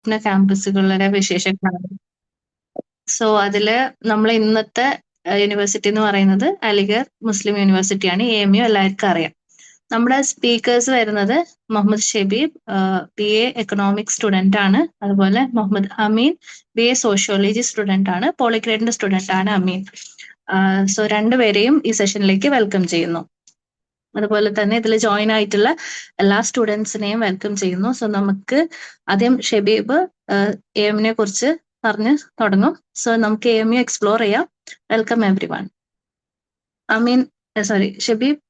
സ്വപ്ന ക്യാമ്പസുകളുടെ വിശേഷങ്ങളാണ്. സോ അതില് നമ്മൾ ഇന്നത്തെ യൂണിവേഴ്സിറ്റി എന്ന് പറയുന്നത് അലിഗർ മുസ്ലിം യൂണിവേഴ്സിറ്റിയാണ്. AMU എല്ലാവർക്കും അറിയാം. നമ്മുടെ സ്പീക്കേഴ്സ് വരുന്നത് Muhammad Shabeeb BA economics student ആണ്. അതുപോലെ Muhammad Ameen BA sociology student ആണ്. പോളിഗ്രേഡിന്റെ സ്റ്റുഡന്റ് ആണ് അമീൻ. സോ രണ്ടുപേരെയും ഈ സെഷനിലേക്ക് വെൽക്കം ചെയ്യുന്നു. അതുപോലെ തന്നെ ഇതിൽ ജോയിൻ ആയിട്ടുള്ള എല്ലാ സ്റ്റുഡൻസിനെയും വെൽക്കം ചെയ്യുന്നു. സോ നമുക്ക് ആദ്യം ഷബീബ് AMUനെ കുറിച്ച് പറഞ്ഞ് തുടങ്ങും. സോ നമുക്ക് AMU എക്സ്പ്ലോർ ചെയ്യാം. Welcome everyone. Ameen, sorry Shabeeb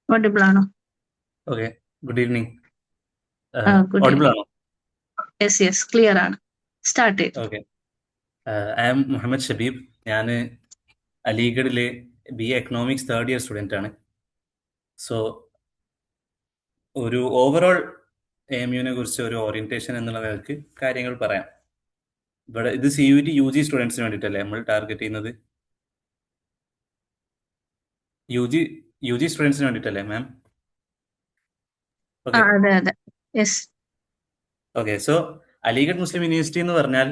audible ആണോ? Okay, good evening. Good audible evening. ആണോ? യെസ് ക്ലിയർ ആണ്. സ്റ്റാർട്ട് ചെയ്തു. Okay. I am Muhammad Shabeeb. ഞാൻ അലീഗഡിലെ BA economics third year student ആണ്. സോ ഒരു ഓവറോൾ AMUനെ കുറിച്ച് ഒരു ഓറിയന്റേഷൻ എന്നുള്ള നിലക്ക് കാര്യങ്ങൾ പറയാം. ഇവിടെ ഇത് CUT UG സ്റ്റുഡൻസിന് വേണ്ടിയിട്ടല്ലേ നമ്മൾ ടാർഗറ്റ് ചെയ്യുന്നത്? UG സ്റ്റുഡൻസിന് വേണ്ടിയിട്ടല്ലേ മാം? ഓക്കെ അതെ യെസ്. ഓക്കെ. സോ അലീഗഡ് മുസ്ലിം യൂണിവേഴ്സിറ്റി എന്ന് പറഞ്ഞാൽ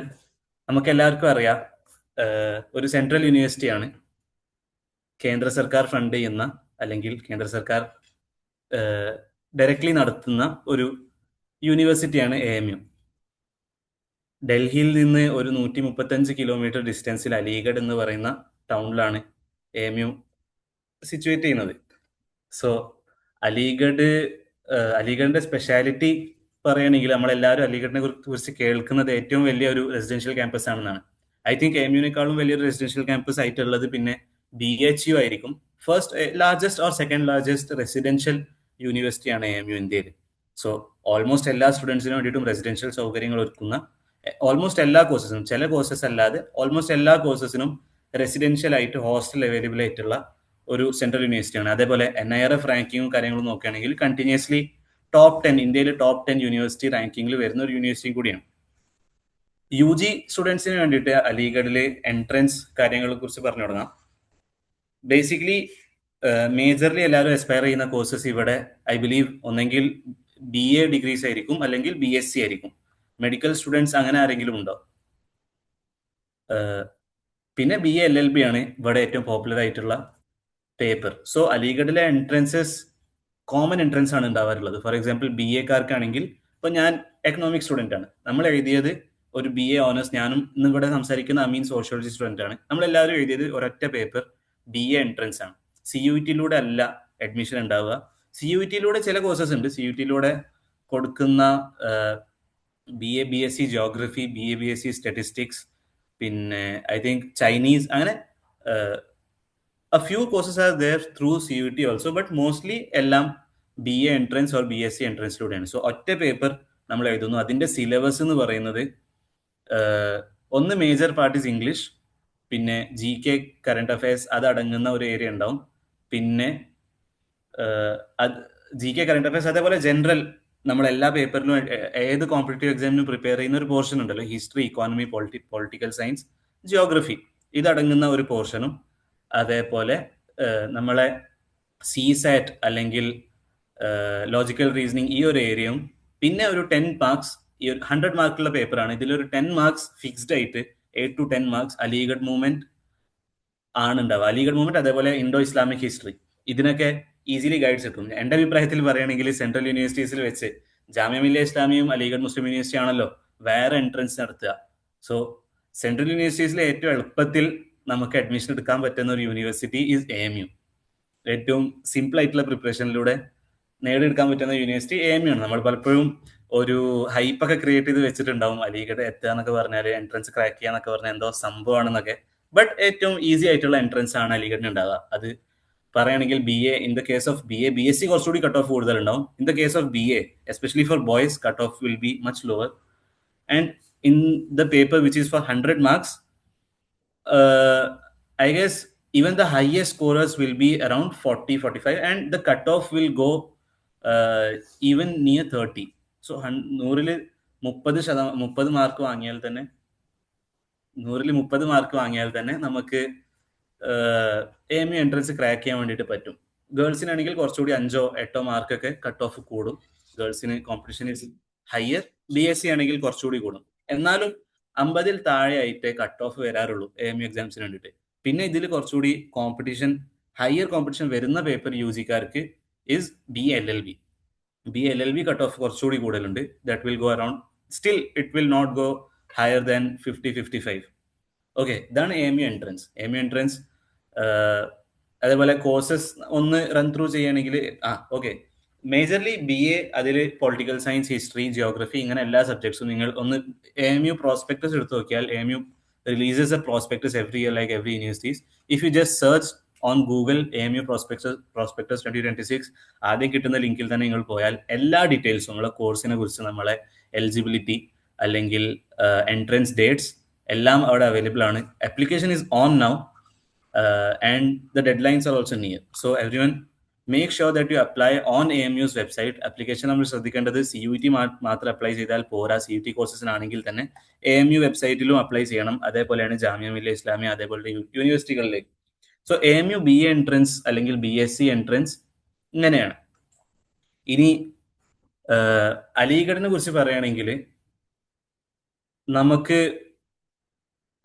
നമുക്ക് എല്ലാവർക്കും അറിയാം, ഒരു സെൻട്രൽ യൂണിവേഴ്സിറ്റിയാണ്. കേന്ദ്ര സർക്കാർ ഫണ്ട് ചെയ്യുന്ന അല്ലെങ്കിൽ കേന്ദ്ര സർക്കാർ ഡയറക്ട്ലി നടത്തുന്ന ഒരു യൂണിവേഴ്സിറ്റിയാണ് AMU. ഡൽഹിയിൽ നിന്ന് ഒരു 135 കിലോമീറ്റർ ഡിസ്റ്റൻസിൽ അലീഗഡ് എന്ന് പറയുന്ന ടൗണിലാണ് AMU സിറ്റുവേറ്റ് ചെയ്യുന്നത്. സോ അലീഗഡിന്റെ സ്പെഷ്യാലിറ്റി പറയുകയാണെങ്കിൽ നമ്മളെല്ലാവരും അലീഗഡിനെ കുറിച്ച് കേൾക്കുന്നത് ഏറ്റവും വലിയ ഒരു റെസിഡൻഷ്യൽ ക്യാമ്പസ് ആണെന്നാണ്. ഐ തിങ്ക് AMUനേക്കാളും വലിയൊരു റെസിഡൻഷ്യൽ ക്യാമ്പസ് ആയിട്ടുള്ളത് പിന്നെ BHU ആയിരിക്കും. First largest or second largest residential യൂണിവേഴ്സിറ്റിയാണ് AMU ഇന്ത്യയിൽ. സോ ഓൾമോസ്റ്റ് എല്ലാ സ്റ്റുഡൻസിനും വേണ്ടിയിട്ടും റെസിഡൻഷ്യൽ സൗകര്യങ്ങൾ ഒരുക്കുന്ന ഓൾമോസ്റ്റ് എല്ലാ കോഴ്സസിനും, ചില കോഴ്സസ് അല്ലാതെ ഓൾമോസ്റ്റ് എല്ലാ കോഴ്സസിനും റെസിഡൻഷ്യൽ ആയിട്ട് ഹോസ്റ്റൽ അവൈലബിൾ ആയിട്ടുള്ള ഒരു സെൻട്രൽ യൂണിവേഴ്സിറ്റിയാണ്. അതേപോലെ NIRF റാങ്കിങ്ങും കാര്യങ്ങളും നോക്കുകയാണെങ്കിൽ കണ്ടിന്യൂസ്ലി ടോപ്പ് 10 ഇന്ത്യയിലെ ടോപ്പ് 10 യൂണിവേഴ്സിറ്റി റാങ്കിങ്ങിൽ വരുന്ന ഒരു യൂണിവേഴ്സിറ്റിയും കൂടിയാണ്. UG സ്റ്റുഡൻസിന് വേണ്ടിയിട്ട് അലീഗഡിലെ എൻട്രൻസ് കാര്യങ്ങളെ കുറിച്ച് പറഞ്ഞു തുടങ്ങാം. ബേസിക്കലി മേജർലി എല്ലാവരും എസ്പയർ ചെയ്യുന്ന കോഴ്സസ് ഇവിടെ ഐ ബിലീവ് ഒന്നെങ്കിൽ BA ഡിഗ്രീസ് ആയിരിക്കും, അല്ലെങ്കിൽ BSc ആയിരിക്കും. മെഡിക്കൽ സ്റ്റുഡൻസ് അങ്ങനെ ആരെങ്കിലും ഉണ്ടോ? പിന്നെ BA LLB ആണ് ഇവിടെ ഏറ്റവും പോപ്പുലർ ആയിട്ടുള്ള പേപ്പർ. സോ അലീഗഡിലെ എൻട്രൻസസ് കോമൺ എൻട്രൻസ് ആണ് ഉണ്ടാവാറുള്ളത്. ഫോർ എക്സാമ്പിൾ BA-കാർക്കാണെങ്കിൽ, ഇപ്പൊ ഞാൻ എക്കണോമിക്സ് സ്റ്റുഡന്റ് ആണ്, നമ്മൾ എഴുതിയത് ഒരു BA ഓണേഴ്സ്, ഞാനും ഇന്ന് ഇവിടെ സംസാരിക്കുന്ന അമീൻ സോഷ്യോളജി സ്റ്റുഡന്റ് ആണ്. നമ്മളെല്ലാവരും എഴുതിയത് ഒരൊറ്റ പേപ്പർ BA എൻട്രൻസ് ആണ്. CUT-യിലൂടെ അല്ല അഡ്മിഷൻ ഉണ്ടാവുക. CUT-യിലൂടെ ചില കോഴ്സസ് ഉണ്ട്. CUT-യിലൂടെ കൊടുക്കുന്ന BA BSc geography, BA BSc statistics, പിന്നെ ഐ തിങ്ക് ചൈനീസ്, അങ്ങനെ a few courses are there through CUT also, but mostly എല്ലാം BA entrance or BSc entrance ലൂടെയാണ്. സോ ഒറ്റ പേപ്പർ നമ്മൾ എഴുതുന്നു. അതിന്റെ സിലബസ് എന്ന് പറയുന്നത് ഒന്ന് മേജർ പാർട്ട് ഈസ് ഇംഗ്ലീഷ്, പിന്നെ GK കറണ്ട് അഫയേഴ്സ് അത് അടങ്ങുന്ന ഒരു ഏരിയ ഉണ്ടാവും. പിന്നെ GK കറണ്ട് അഫയേഴ്സ്, അതേപോലെ ജനറൽ നമ്മൾ എല്ലാ പേപ്പറിലും ഏത് കോമ്പറ്റേറ്റീവ് എക്സാമിനും പ്രിപ്പയർ ചെയ്യുന്ന ഒരു പോർഷൻ ഉണ്ടല്ലോ, history, economy, political science, geography, ഇതടങ്ങുന്ന ഒരു പോർഷനും, അതേപോലെ നമ്മളെ CSAT അല്ലെങ്കിൽ ലോജിക്കൽ റീസണിങ് ഈ ഒരു ഏരിയയും, പിന്നെ ഒരു 10 മാർക്സ്, ഈ 100 മാർക്കുള്ള പേപ്പറാണ്. ഇതിലൊരു 10 മാർക്സ് ഫിക്സ്ഡ് ആയിട്ട് 8 to 10 മാർക്സ് അലീഗഡ് മൂവ്മെന്റ് ആണ് ഉണ്ടാവുക. അലീഗഡ് മൂവ്മെന്റ്, അതേപോലെ ഇൻഡോ ഇസ്ലാമിക് ഹിസ്റ്ററി, ഇതിനൊക്കെ ഈസിലി ഗൈഡ്സ് കിട്ടും. എൻ്റെ അഭിപ്രായത്തിൽ പറയുകയാണെങ്കിൽ സെൻട്രൽ യൂണിവേഴ്സിറ്റീസിൽ വെച്ച് ജാമിയ മില്ലിയ ഇസ്ലാമിയും അലീഗഡ് മുസ്ലിം യൂണിവേഴ്സിറ്റി ആണല്ലോ വേറെ എൻട്രൻസ് നടത്തുക. സോ സെൻട്രൽ യൂണിവേഴ്സിറ്റീസിൽ ഏറ്റവും എളുപ്പത്തിൽ നമുക്ക് അഡ്മിഷൻ എടുക്കാൻ പറ്റുന്ന ഒരു യൂണിവേഴ്സിറ്റി ഈസ് AMU. ഏറ്റവും സിമ്പിൾ ആയിട്ടുള്ള പ്രിപ്പറേഷനിലൂടെ നേടിയെടുക്കാൻ പറ്റുന്ന യൂണിവേഴ്സിറ്റി AMU ആണ്. നമ്മൾ പലപ്പോഴും ഒരു ഹൈപ്പൊക്കെ ക്രിയേറ്റ് ചെയ്ത് വെച്ചിട്ടുണ്ടാവും, അലീഗഡ് എത്തുക എന്നൊക്കെ പറഞ്ഞാൽ, എൻട്രൻസ് ക്രാക്ക് ചെയ്യുക എന്നൊക്കെ പറഞ്ഞാൽ എന്തോ സംഭവമാണെന്നൊക്കെ. ബട്ട് ഏറ്റവും ഈസി ആയിട്ടുള്ള എൻട്രൻസ് ആണ് അലീഗഡിന് ഉണ്ടാവുക. അത് പറയുകയാണെങ്കിൽ BA, in the case of BA, BSc കുറച്ചുകൂടി കട്ട് ഓഫ് കൂടുതലുണ്ടാവും. In the case of BA, especially for boys, cut off will be much lower. And in the paper which is for 100 marks, I guess even the highest scorers will be around 40-45, and the cutoff will go even near 30. So 100-ൽ 30 mark വാങ്ങിയാൽ തന്നെ, 100-ൽ 30 mark വാങ്ങിയാൽ തന്നെ നമുക്ക് AMU entrance crack ചെയ്യാൻ വേണ്ടിയിട്ട് പറ്റും. ഗേൾസിനാണെങ്കിൽ കുറച്ചുകൂടി 5-8 മാർക്കൊക്കെ കട്ട് ഓഫ് കൂടും. ഗേൾസിന് കോമ്പറ്റീഷൻ ഹയർ. BSc ആണെങ്കിൽ കുറച്ചുകൂടി കൂടും. എന്നാലും 50-ൽ താഴെ ആയിട്ട് കട്ട് ഓഫ് വരാറുള്ളൂ AMU എക്സാംസിന് വേണ്ടിയിട്ട്. പിന്നെ ഇതിൽ കുറച്ചുകൂടി കോമ്പറ്റീഷൻ, ഹയർ കോമ്പറ്റീഷൻ വരുന്ന പേപ്പർ UG-കാർക്ക് is BLLB. BLLB cut off കുറച്ചുകൂടി കൂടുതലുണ്ട്. That will go around, still it will not go higher than 50-55. Okay, ഇതാണ് AMU എൻട്രൻസ്. AMU എൻട്രൻസ് അതേപോലെ കോഴ്സസ് ഒന്ന് റൺ ത്രൂ ചെയ്യുകയാണെങ്കിൽ ഓക്കെ, മേജർലി BA, അതിൽ political science, history, geography, ഇങ്ങനെ എല്ലാ സബ്ജക്ട്സും നിങ്ങൾ ഒന്ന് AMU പ്രോസ്പെക്ടസ് എടുത്ത് നോക്കിയാൽ, AMU releases a prospectus every year like every universities. If you just search on Google AMU prospectus 2026, ആദ്യം കിട്ടുന്ന ലിങ്കിൽ തന്നെ നിങ്ങൾ പോയാൽ എല്ലാ ഡീറ്റെയിൽസും, നമ്മളെ കോഴ്സിനെ കുറിച്ച്, നമ്മളെ എലിജിബിലിറ്റി അല്ലെങ്കിൽ എൻട്രൻസ് ഡേറ്റ്സ് എല്ലാം അവിടെ അവൈലബിൾ ആണ്. Application is on now and the deadlines are also near. So everyone, make sure that you apply on AMU's website. Application നമ്മൾ ശ്രദ്ധിക്കേണ്ടത് CUET മാത്രം അപ്ലൈ ചെയ്താൽ പോരാ. CUET കോഴ്സസിനാണെങ്കിൽ തന്നെ AMU വെബ്സൈറ്റിലും അപ്ലൈ ചെയ്യണം. അതേപോലെയാണ് ജാമിയ മില്ലിയ ഇസ്ലാമിയ, അതേപോലെ യൂണിവേഴ്സിറ്റികളിലേക്ക്. സോ AMU BA എൻട്രൻസ് അല്ലെങ്കിൽ BSc എൻട്രൻസ് ഇങ്ങനെയാണ്. ഇനി അലിഗഡിനെ കുറിച്ച് പറയുകയാണെങ്കിൽ, നമുക്ക്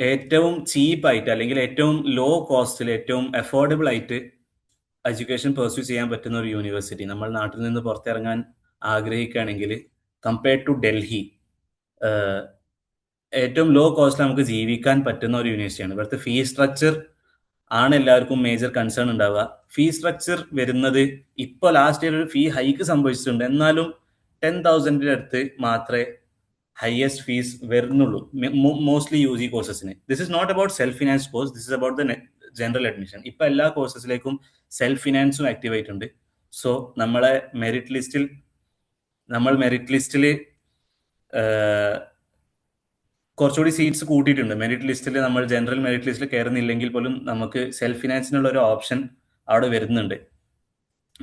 ഏറ്റവും ചീപ്പായിട്ട് അല്ലെങ്കിൽ ഏറ്റവും ലോ കോസ്റ്റിൽ ഏറ്റവും അഫോർഡബിൾ ആയിട്ട് എഡ്യൂക്കേഷൻ പെർസ്യൂ ചെയ്യാൻ പറ്റുന്ന ഒരു യൂണിവേഴ്സിറ്റി, നമ്മൾ നാട്ടിൽ നിന്ന് പുറത്തിറങ്ങാൻ ആഗ്രഹിക്കുകയാണെങ്കിൽ, കമ്പയർഡ് ടു ഡൽഹി, ഏറ്റവും ലോ കോസ്റ്റിൽ നമുക്ക് ജീവിക്കാൻ പറ്റുന്ന ഒരു യൂണിവേഴ്സിറ്റിയാണ്. ഇവിടുത്തെ ഫീ സ്ട്രക്ചർ ആണ് എല്ലാവർക്കും മേജർ കൺസേൺ ഉണ്ടാവുക. ഫീ സ്ട്രക്ചർ വരുന്നത് ഇപ്പോൾ ലാസ്റ്റ് ഇയർ ഒരു ഫീ ഹൈക്ക് സംഭവിച്ചിട്ടുണ്ട്, എന്നാലും 10,000 അടുത്ത് മാത്രമേ ഹയസ്റ്റ് ഫീസ് വരുന്നുള്ളൂ മോസ്റ്റ്ലി UG കോഴ്സസിന്. This is not about self finance course, this is about the general admission. ഇപ്പൊ എല്ലാ കോഴ്സസിലേക്കും സെൽഫ് ഫിനാൻസും ആക്റ്റീവ് ആയിട്ടുണ്ട്. സോ നമ്മളെ മെറിറ്റ് ലിസ്റ്റിൽ കുറച്ചുകൂടി സീറ്റ്സ് കൂട്ടിയിട്ടുണ്ട്. മെറിറ്റ് ലിസ്റ്റിൽ നമ്മൾ ജനറൽ മെറിറ്റ് ലിസ്റ്റിൽ കയറുന്നില്ലെങ്കിൽ പോലും നമുക്ക് സെൽഫ് ഫിനാൻസിനുള്ള ഒരു ഓപ്ഷൻ അവിടെ വരുന്നുണ്ട്.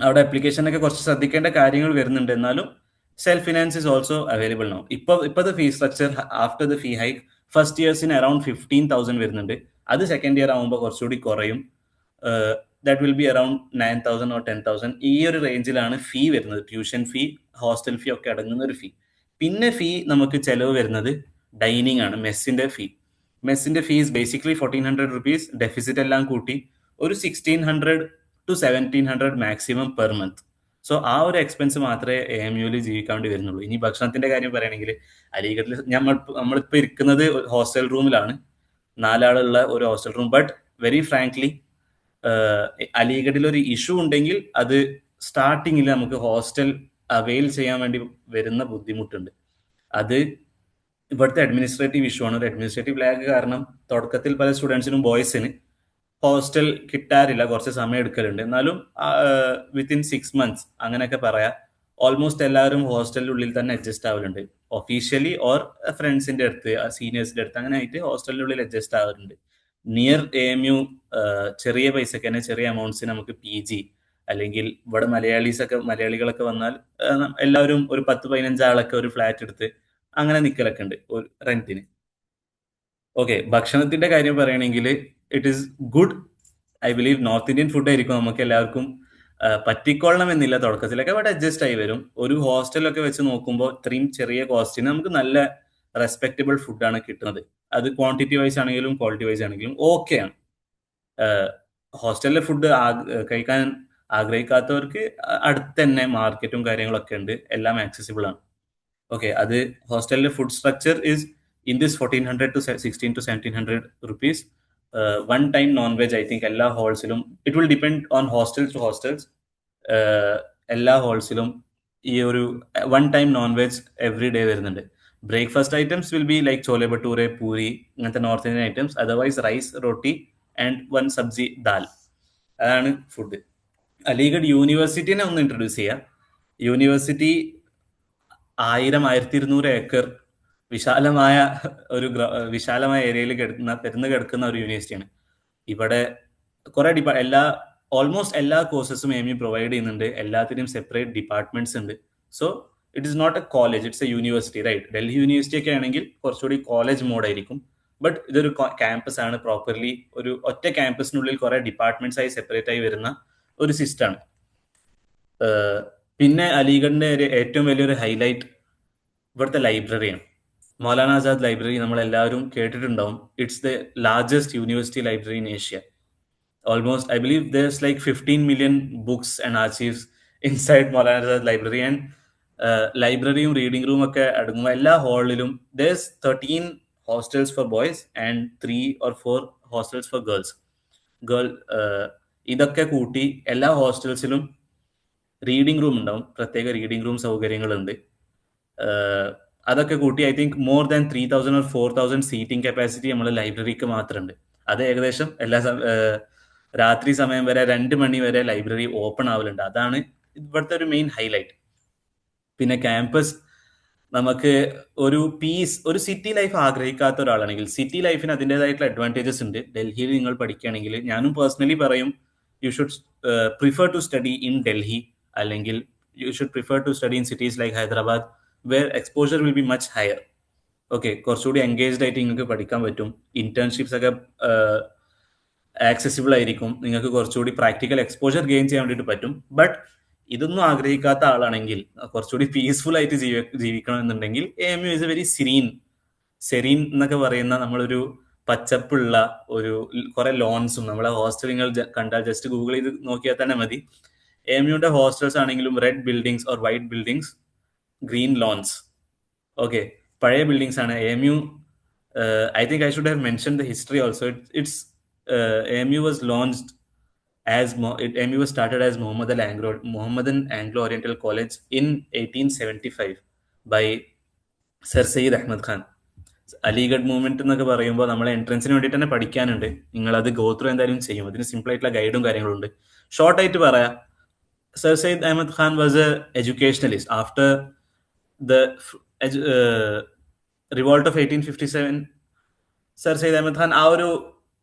അവിടെ അപ്ലിക്കേഷനൊക്കെ കുറച്ച് ശ്രദ്ധിക്കേണ്ട കാര്യങ്ങൾ വരുന്നുണ്ട്, എന്നാലും self finance is also available now. ഇപ്പോഴത്തെ fee structure after the fee hike first ഇയേഴ്സിന് അറൌണ്ട് 15,000 വരുന്നുണ്ട്. അത് സെക്കൻഡ് ഇയർ ആകുമ്പോൾ കുറച്ചുകൂടി കുറയും. That will be around 9,000 or 10,000. ഈ ഒരു റേഞ്ചിലാണ് ഫീ വരുന്നത്. ട്യൂഷൻ ഫീ, ഹോസ്റ്റൽ ഫീ ഒക്കെ അടങ്ങുന്ന ഒരു ഫീ. പിന്നെ ഫീ നമുക്ക് ചെലവ് വരുന്നത് ഡൈനിങ് ആണ്, മെസ്സിന്റെ ഫീ. മെസ്സിന്റെ ഫീസ് ബേസിക്കലി 1,400 rupees, ഡെഫിസിറ്റ് എല്ലാം കൂട്ടി ഒരു 1,600 to 1,700 maximum per month. So ആ ഒരു എക്സ്പെൻസ് മാത്രമേ AMUവിൽ ജീവിക്കാണ്ടി വരുന്നുള്ളൂ. ഇനി ഭക്ഷണത്തിന്റെ കാര്യം പറയുകയാണെങ്കിൽ, അലിഗഡിൽ നമ്മളിപ്പോൾ ഇരിക്കുന്നത് ഹോസ്റ്റൽ റൂമിലാണ്, 4 ആളുള്ള ഒരു hostel room. But very frankly, അലിഗഡിൽ ഒരു ഇഷ്യൂ ഉണ്ടെങ്കിൽ അത് സ്റ്റാർട്ടിങ്ങിൽ നമുക്ക് ഹോസ്റ്റൽ അവെയിൽ ചെയ്യാൻ വേണ്ടി വരുന്ന ബുദ്ധിമുട്ടുണ്ട്. അത് ഇവിടുത്തെ അഡ്മിനിസ്ട്രേറ്റീവ് ഇഷ്യൂ ആണ്. ഒരു അഡ്മിനിസ്ട്രേറ്റീവ് ലാഗ് കാരണം തുടക്കത്തിൽ പല സ്റ്റുഡൻസിനും ബോയ്സിന് ഹോസ്റ്റൽ കിട്ടാറില്ല, കുറച്ച് സമയം എടുക്കലുണ്ട്. എന്നാലും വിത്തിൻ 6 months അങ്ങനെയൊക്കെ പറയാം, ഓൾമോസ്റ്റ് എല്ലാവരും ഹോസ്റ്റലിൻ്റെ ഉള്ളിൽ തന്നെ അഡ്ജസ്റ്റ് ആവലുണ്ട്. ഒഫീഷ്യലി ഓർ ഫ്രണ്ട്സിന്റെ അടുത്ത്, സീനിയേഴ്സിന്റെ അടുത്ത്, അങ്ങനെ ആയിട്ട് ഹോസ്റ്റലിൻ്റെ ഉള്ളിൽ അഡ്ജസ്റ്റ് ആവാറുണ്ട്. നിയർ AMU ചെറിയ പൈസക്ക് തന്നെ, ചെറിയ എമൗണ്ട്സിന് നമുക്ക് PG, അല്ലെങ്കിൽ ഇവിടെ മലയാളികളൊക്കെ വന്നാൽ എല്ലാവരും ഒരു 10-15 ആളൊക്കെ ഒരു ഫ്ലാറ്റ് എടുത്ത് അങ്ങനെ നിൽക്കലൊക്കെ ഉണ്ട് ഒരു റെന്റിന്. ഓക്കെ, ഭക്ഷണത്തിന്റെ കാര്യം പറയുകയാണെങ്കിൽ it is good. I believe north Indian food ആയിരിക്കും നമുക്ക് എല്ലാവർക്കും പറ്റിക്കൊള്ളണം എന്നില്ല തുടക്കത്തിലൊക്കെ, ബട്ട് അഡ്ജസ്റ്റ് ആയി വരും. ഒരു ഹോസ്റ്റലൊക്കെ വെച്ച് നോക്കുമ്പോൾ ഇത്രയും ചെറിയ കോസ്റ്റിന് നമുക്ക് നല്ല റെസ്പെക്റ്റബിൾ ഫുഡാണ് കിട്ടുന്നത്. അത് ക്വാണ്ടിറ്റി വൈസ് ആണെങ്കിലും ക്വാളിറ്റി വൈസ് ആണെങ്കിലും ഓക്കെയാണ്. ഹോസ്റ്റലിലെ ഫുഡ് കഴിക്കാൻ ആഗ്രഹിക്കാത്തവർക്ക് അടുത്ത് തന്നെ മാർക്കറ്റും കാര്യങ്ങളൊക്കെ ഉണ്ട്, എല്ലാം ആക്സസിബിൾ ആണ്. ഓക്കെ, അത് ഹോസ്റ്റലിലെ food structure is in this 1,400 to 1,600 to 1,700 rupees. One time non veg I think എല്ലാ ഹോൾസിലും, it will depend on hostels to hostels. എല്ലാ ഹോൾസിലും ഈ ഒരു one time non veg every day വരുന്നുണ്ട്. Breakfast items will be like chole bhature, puri, അങ്ങനത്തെ north Indian items. Otherwise rice, roti and one sabzi, dal. അതാണ് food. Aligarh യൂണിവേഴ്സിറ്റിനെ ഒന്ന് ഇൻട്രൊഡ്യൂസ് ചെയ്യാം. യൂണിവേഴ്സിറ്റി 1,200 ഏക്കർ വിശാലമായ ഏരിയയിൽ കിടക്കുന്ന ഒരു യൂണിവേഴ്സിറ്റിയാണ്. ഇവിടെ കുറെ ഓൾമോസ്റ്റ് എല്ലാ കോഴ്സസും AMU പ്രൊവൈഡ് ചെയ്യുന്നുണ്ട്. എല്ലാത്തിനും സെപ്പറേറ്റ് ഡിപ്പാർട്ട്മെന്റ്സ് ഉണ്ട്. So it is not a college, it's a university, right? Delhi university ഒക്കെ ആണെങ്കിൽ കുറച്ചുകൂടി കോളേജ് മോഡായിരിക്കും. ബട്ട് ഇതൊരു ക്യാമ്പസ് ആണ്, പ്രോപ്പർലി ഒരു ഒറ്റ ക്യാമ്പസിനുള്ളിൽ കുറെ ഡിപ്പാർട്ട്മെന്റ്സ് ആയി സെപ്പറേറ്റ് ആയി വരുന്ന ഒരു സിസ്റ്റമാണ്. പിന്നെ അലിഗഡിന്റെ ഏറ്റവും വലിയൊരു ഹൈലൈറ്റ് ഇവിടുത്തെ ലൈബ്രറിയാണ്. മൗലാന ആസാദ് ലൈബ്രറി നമ്മളെല്ലാവരും കേട്ടിട്ടുണ്ടാവും. It's the largest university library in Asia. Almost, I believe there's like 15 million books and archives inside Maulana Azad library, and ലൈബ്രറിയും റീഡിംഗ് റൂം ഒക്കെ അടങ്ങുമ്പോൾ എല്ലാ ഹാളിലും there's 13 hostels for boys and 3 or 4 hostels for girls. ഇതൊക്കെ കൂട്ടി എല്ലാ ഹോസ്റ്റൽസിലും reading room ഉണ്ടാവും, പ്രത്യേക reading room സൗകര്യങ്ങളുണ്ട്. അതൊക്കെ കൂട്ടി I think more than 3000 or 4000 seating capacity നമ്മളെ ലൈബ്രറിക്ക് മാത്രമുണ്ട്. അത് ഏകദേശം രാത്രി സമയം വരെ 2 മണി വരെ ലൈബ്രറി ഓപ്പൺ ആവലുണ്ട്. അതാണ് ഇവിടുത്തെ ഒരു മെയിൻ ഹൈലൈറ്റ്. പിന്നെ ക്യാമ്പസ് നമുക്ക് ഒരു പീസ്, ഒരു സിറ്റി ലൈഫ് ആഗ്രഹിക്കാത്ത ഒരാളാണെങ്കിൽ, സിറ്റി ലൈഫിന് അതിൻ്റെതായിട്ടുള്ള അഡ്വാൻറ്റേജസ് ഉണ്ട്. ഡൽഹിയിൽ നിങ്ങൾ പഠിക്കുകയാണെങ്കിൽ ഞാനും പേഴ്സണലി പറയും you should prefer to study in Delhi, അല്ലെങ്കിൽ you should prefer to study in cities like Hyderabad where exposure will be much higher. Okay, കുറച്ചുകൂടി എൻഗേജ്ഡ് ആയിട്ട് നിങ്ങൾക്ക് പഠിക്കാൻ പറ്റും. ഇന്റേൺഷിപ്സ് ഒക്കെ ആക്സസിബിൾ ആയിരിക്കും. നിങ്ങൾക്ക് കുറച്ചുകൂടി പ്രാക്ടിക്കൽ എക്സ്പോഷർ ഗെയിൻ ചെയ്യാൻ വേണ്ടിയിട്ട് പറ്റും. ബട്ട് ഇതൊന്നും ആഗ്രഹിക്കാത്ത ആളാണെങ്കിൽ, കുറച്ചുകൂടി പീസ്ഫുൾ ആയിട്ട് ജീവിക്കണം എന്നുണ്ടെങ്കിൽ AMU is a very serene എന്നൊക്കെ പറയുന്ന നമ്മളൊരു പച്ചപ്പുള്ള ഒരു കുറെ ലോൺസും, നമ്മളെ ഹോസ്റ്റൽ നിങ്ങൾ കണ്ടാൽ ജസ്റ്റ് ഗൂഗിൾ ചെയ്ത് നോക്കിയാൽ തന്നെ മതി. AMUയുടെ ഹോസ്റ്റൽസ് ആണെങ്കിലും red buildings or white buildings, green loans. Okay, പഴയ ബിൽഡിങ്സ് ആണ്. AMU, I think I should have mention the history also. AMU was launched AMU was started as Mohammedan Anglo-Oriental College in 1875 by Sir Syed Ahmad Khan. Aligarh movement എന്നൊക്കെ പറയുമ്പോൾ നമ്മളെ എൻട്രൻസിന് വേണ്ടിയിട്ട് തന്നെ പഠിക്കാനുണ്ട്. നിങ്ങൾ അത് ഗോ ത്രൂ എന്തായാലും ചെയ്യും. അതിന് സിമ്പിൾ ആയിട്ടുള്ള ഗൈഡും കാര്യങ്ങളും ഉണ്ട്. ഷോർട്ട് ആയിട്ട് പറയാം, Sir Syed Ahmad Khan was a educationalist. After the revolt of 1857, Sir Syed Ahmad Khan ആ ഒരു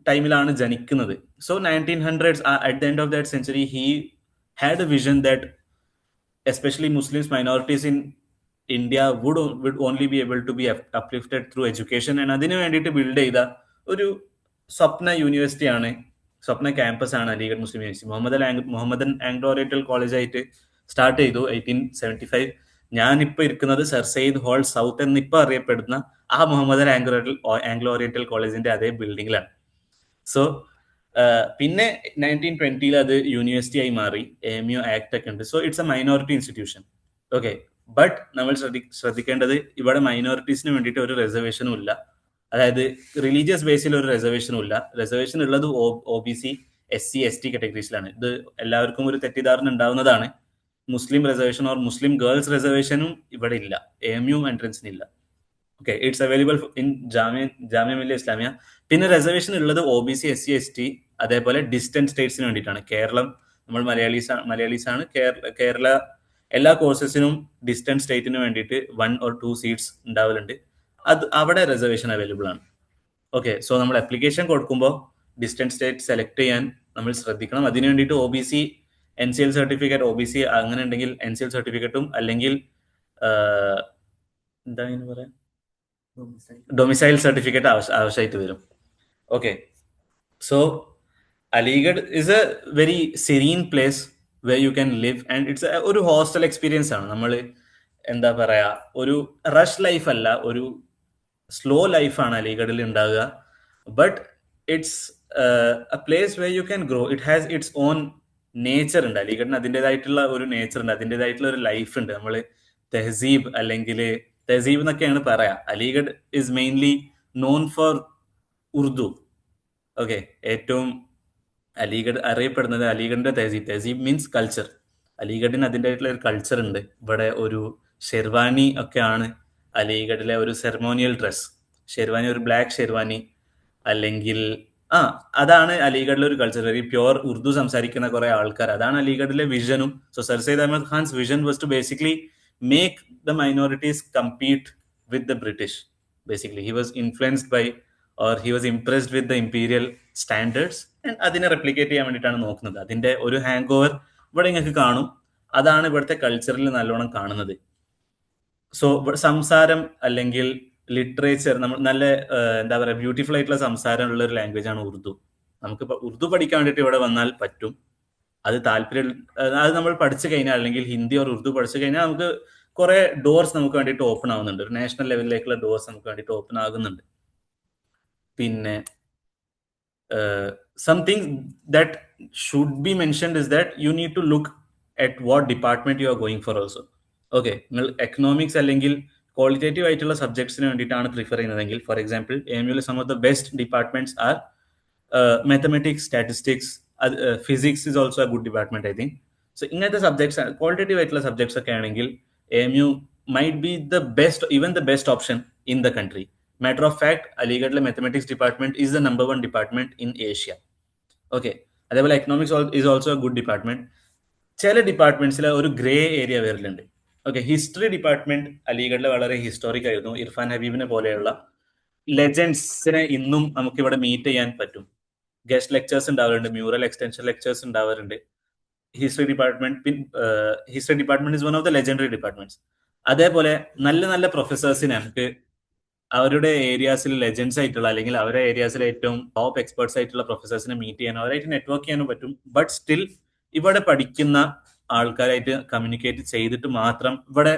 ടൈമിലാണ് ജനിക്കുന്നത്. So 1900s, at the end of that century, he had a vision that especially Muslims, minorities in India would only be able to be uplifted through education. And അതിനു വേണ്ടിയിട്ട് build ചെയ്ത ഒരു സ്വപ്ന യൂണിവേഴ്സിറ്റിയാണ്, സ്വപ്ന campus ആണ് Aligarh Muslim university. Mohammedan Anglo Oriental college ആയിട്ട് start ചെയ്തു 1875. ഞാനിപ്പോൾ ഇരിക്കുന്നത് സർ സെയ്ദ് ഹാൾ സൗത്ത് എന്നിപ്പോൾ അറിയപ്പെടുന്ന ആ മുഹമ്മദൻ ആംഗ്ലോ ഓറിയന്റൽ കോളേജിന്റെ അതേ ബിൽഡിങ്ങിലാണ്. സോ പിന്നെ 1920 അത് യൂണിവേഴ്സിറ്റി ആയി മാറി. AMU ആക്ട് ഒക്കെ ഉണ്ട്. So it's A minority institution. Okay, but നമ്മൾ ശ്രദ്ധിക്കേണ്ടത് ഇവിടെ മൈനോറിറ്റീസിന് വേണ്ടിയിട്ട് ഒരു റിസർവേഷനും ഇല്ല. അതായത് റിലീജിയസ് ബേസിൽ ഒരു റിസർവേഷനും ഇല്ല. റിസർവേഷൻ ഉള്ളത് OBC, SC, ST കാറ്റഗറീസിലാണ്. ഇത് എല്ലാവർക്കും ഒരു തെറ്റിദ്ധാരണ ഉണ്ടാവുന്നതാണ്. Muslim reservation or Muslim girls റിസർവേഷനും ഇവിടെ ഇല്ല, AMU എൻട്രൻസിനില്ല. Okay, it's available in Jamia Millia Islamia. പിന്നെ റിസർവേഷൻ ഉള്ളത് OBC, SC, ST, അതേപോലെ ഡിസ്റ്റന്റ് സ്റ്റേറ്റ്സിന് വേണ്ടിയിട്ടാണ്. കേരളം, നമ്മൾ മലയാളീസ് ആണ്. കേരള എല്ലാ കോഴ്സസിനും ഡിസ്റ്റന്റ് സ്റ്റേറ്റിന് വേണ്ടിയിട്ട് 1 or 2 സീറ്റ്സ് ഉണ്ടാവലുണ്ട്. അവിടെ റിസർവേഷൻ അവൈലബിൾ ആണ്. ഓക്കെ, സോ നമ്മൾ അപ്ലിക്കേഷൻ കൊടുക്കുമ്പോൾ ഡിസ്റ്റന്റ് സ്റ്റേറ്റ് സെലക്ട് ചെയ്യാൻ നമ്മൾ ശ്രദ്ധിക്കണം. അതിന് വേണ്ടിയിട്ട് OBC NCL സർട്ടിഫിക്കറ്റ്, OBC അങ്ങനെ ഉണ്ടെങ്കിൽ NCL സർട്ടിഫിക്കറ്റും, അല്ലെങ്കിൽ എന്താണ് പറയാ, ഡൊമിസൈൽ സർട്ടിഫിക്കറ്റ് ആവശ്യമായിട്ട് വരും. Okay, so Aligarh is a very serene place where you can live, and it's ഒരു ഹോസ്റ്റൽ എക്സ്പീരിയൻസ് ആണ്. നമ്മൾ എന്താ പറയാ, ഒരു റഷ് ലൈഫ് അല്ല, ഒരു സ്ലോ ലൈഫാണ് അലിഗഡിൽ ഉണ്ടാവുക. But it's A place where you can grow. It has its own nature ഉണ്ട്. അലിഗഡിന് അതിൻ്റെതായിട്ടുള്ള ഒരു നേച്ചർ ഉണ്ട്, അതിൻ്റെതായിട്ടുള്ള ഒരു ലൈഫ് ഉണ്ട്. നമ്മൾ തെഹസീബ് അല്ലെങ്കിൽ തെഹസീബ് എന്നൊക്കെയാണ് പറയാ. Aligarh is mainly known for Urdu. Okay, ഏറ്റവും അലിഗഡ് അറിയപ്പെടുന്നത് അലിഗഡിന്റെ തെഹസീബ് മീൻസ് കൾച്ചർ. അലിഗഡിന് അതിൻ്റെതായിട്ടുള്ള ഒരു കൾച്ചർ ഉണ്ട്. ഇവിടെ ഒരു ഷെർവാനി ഒക്കെയാണ് അലിഗഡിലെ ഒരു സെറമോണിയൽ ഡ്രസ്. ഷെർവാനി, ഒരു ബ്ലാക്ക് ഷെർവാനി, അല്ലെങ്കിൽ അതാണ് അലിഗഡിലെ ഒരു കൾച്ചർ. വെരി പ്യുവർ ഉറുദു സംസാരിക്കുന്ന കുറെ ആൾക്കാർ, അതാണ് അലിഗഡിലെ വിഷനും. So sir Syed Ahmad Khan's vision was to basically make the minorities compete with the British. Basically, he was influenced by, or he was impressed with the imperial standards, and അതിനെ റെപ്ലിക്കേറ്റ് ചെയ്യാൻ വേണ്ടിയിട്ടാണ് നോക്കുന്നത്. അതിന്റെ ഒരു ഹാങ് ഓവർ ഇവിടെ നിങ്ങൾക്ക് കാണും. അതാണ് ഇവിടുത്തെ കൾച്ചറിൽ നല്ലോണം കാണുന്നത്. സോ സംസാരം അല്ലെങ്കിൽ ലിറ്ററേച്ചർ, നമ്മൾ നല്ല എന്താ പറയുക, ബ്യൂട്ടിഫുൾ ആയിട്ടുള്ള സംസാരമുള്ള ഒരു ലാംഗ്വേജ് ആണ് ഉറുദു. നമുക്കിപ്പോൾ ഉറുദു പഠിക്കാൻ വേണ്ടിയിട്ട് ഇവിടെ വന്നാൽ പറ്റും. അത് താല്പര്യം, അത് നമ്മൾ പഠിച്ചു കഴിഞ്ഞാൽ, അല്ലെങ്കിൽ ഹിന്ദി ഓർ ഉറുദു പഠിച്ചു കഴിഞ്ഞാൽ നമുക്ക് കുറെ ഡോർസ് നമുക്ക് വേണ്ടിയിട്ട് ഓപ്പൺ ആവുന്നുണ്ട്. ഒരു നാഷണൽ ലെവലിലേക്കുള്ള ഡോർസ് നമുക്ക് വേണ്ടിയിട്ട് ഓപ്പൺ ആകുന്നുണ്ട്. പിന്നെ something that should be mentioned is that you need to look at what department you are going for also. Okay, നിങ്ങൾ എക്കണോമിക്സ് അല്ലെങ്കിൽ ക്വാളിറ്റേറ്റീവ് ആയിട്ടുള്ള സബ്ജക്ട്സിന് വേണ്ടിയിട്ടാണ് പ്രിഫർ ചെയ്യുന്നതെങ്കിൽ, for example AMU some of the best departments are mathematics, statistics, physics is also a good department I think. So ഇങ്ങനത്തെ subjects, qualitative ആയിട്ടുള്ള subjects ഒക്കെ ആണെങ്കിൽ AMU might be the best, even the best option in the country. Matter of fact, Aligarh mathematics department is the number one department in Asia. Okay, അതേപോലെ economics is also a good department. ചില ഡിപ്പാർട്ട്മെന്റ്സിൽ ഒരു grey area വരലുണ്ട്. Okay, history department അലിഗഡിൽ വളരെ historic ആയിരുന്നു. ഇർഫാൻ ഹബീബിനെ പോലെയുള്ള ലെജൻഡ്സിനെ ഇന്നും നമുക്ക് ഇവിടെ മീറ്റ് ചെയ്യാൻ പറ്റും. ഗസ്റ്റ് ലെക്ചേഴ്സ് ഉണ്ടാവാറുണ്ട്, മ്യൂറൽ എക്സ്റ്റൻഷൻ ലെക്ചേഴ്സ് ഉണ്ടാവാറുണ്ട്. History department is one of the legendary departments. അതേപോലെ നല്ല നല്ല പ്രൊഫസേഴ്സിനെ നമുക്ക് അവരുടെ ഏരിയാസിൽ ലെജൻഡ്സ് ആയിട്ടുള്ള, അല്ലെങ്കിൽ അവരുടെ ഏരിയാസിൽ ഏറ്റവും ടോപ്പ് എക്സ്പേർട്സ് ആയിട്ടുള്ള പ്രൊഫസേഴ്സിനെ മീറ്റ് ചെയ്യാനും അവരായിട്ട് നെറ്റ്വർക്ക് ചെയ്യാനും പറ്റും. ബട്ട് സ്റ്റിൽ ഇവിടെ പഠിക്കുന്ന ആൾക്കാരായിട്ട് കമ്മ്യൂണിക്കേറ്റ് ചെയ്തിട്ട് മാത്രം ഇവിടെ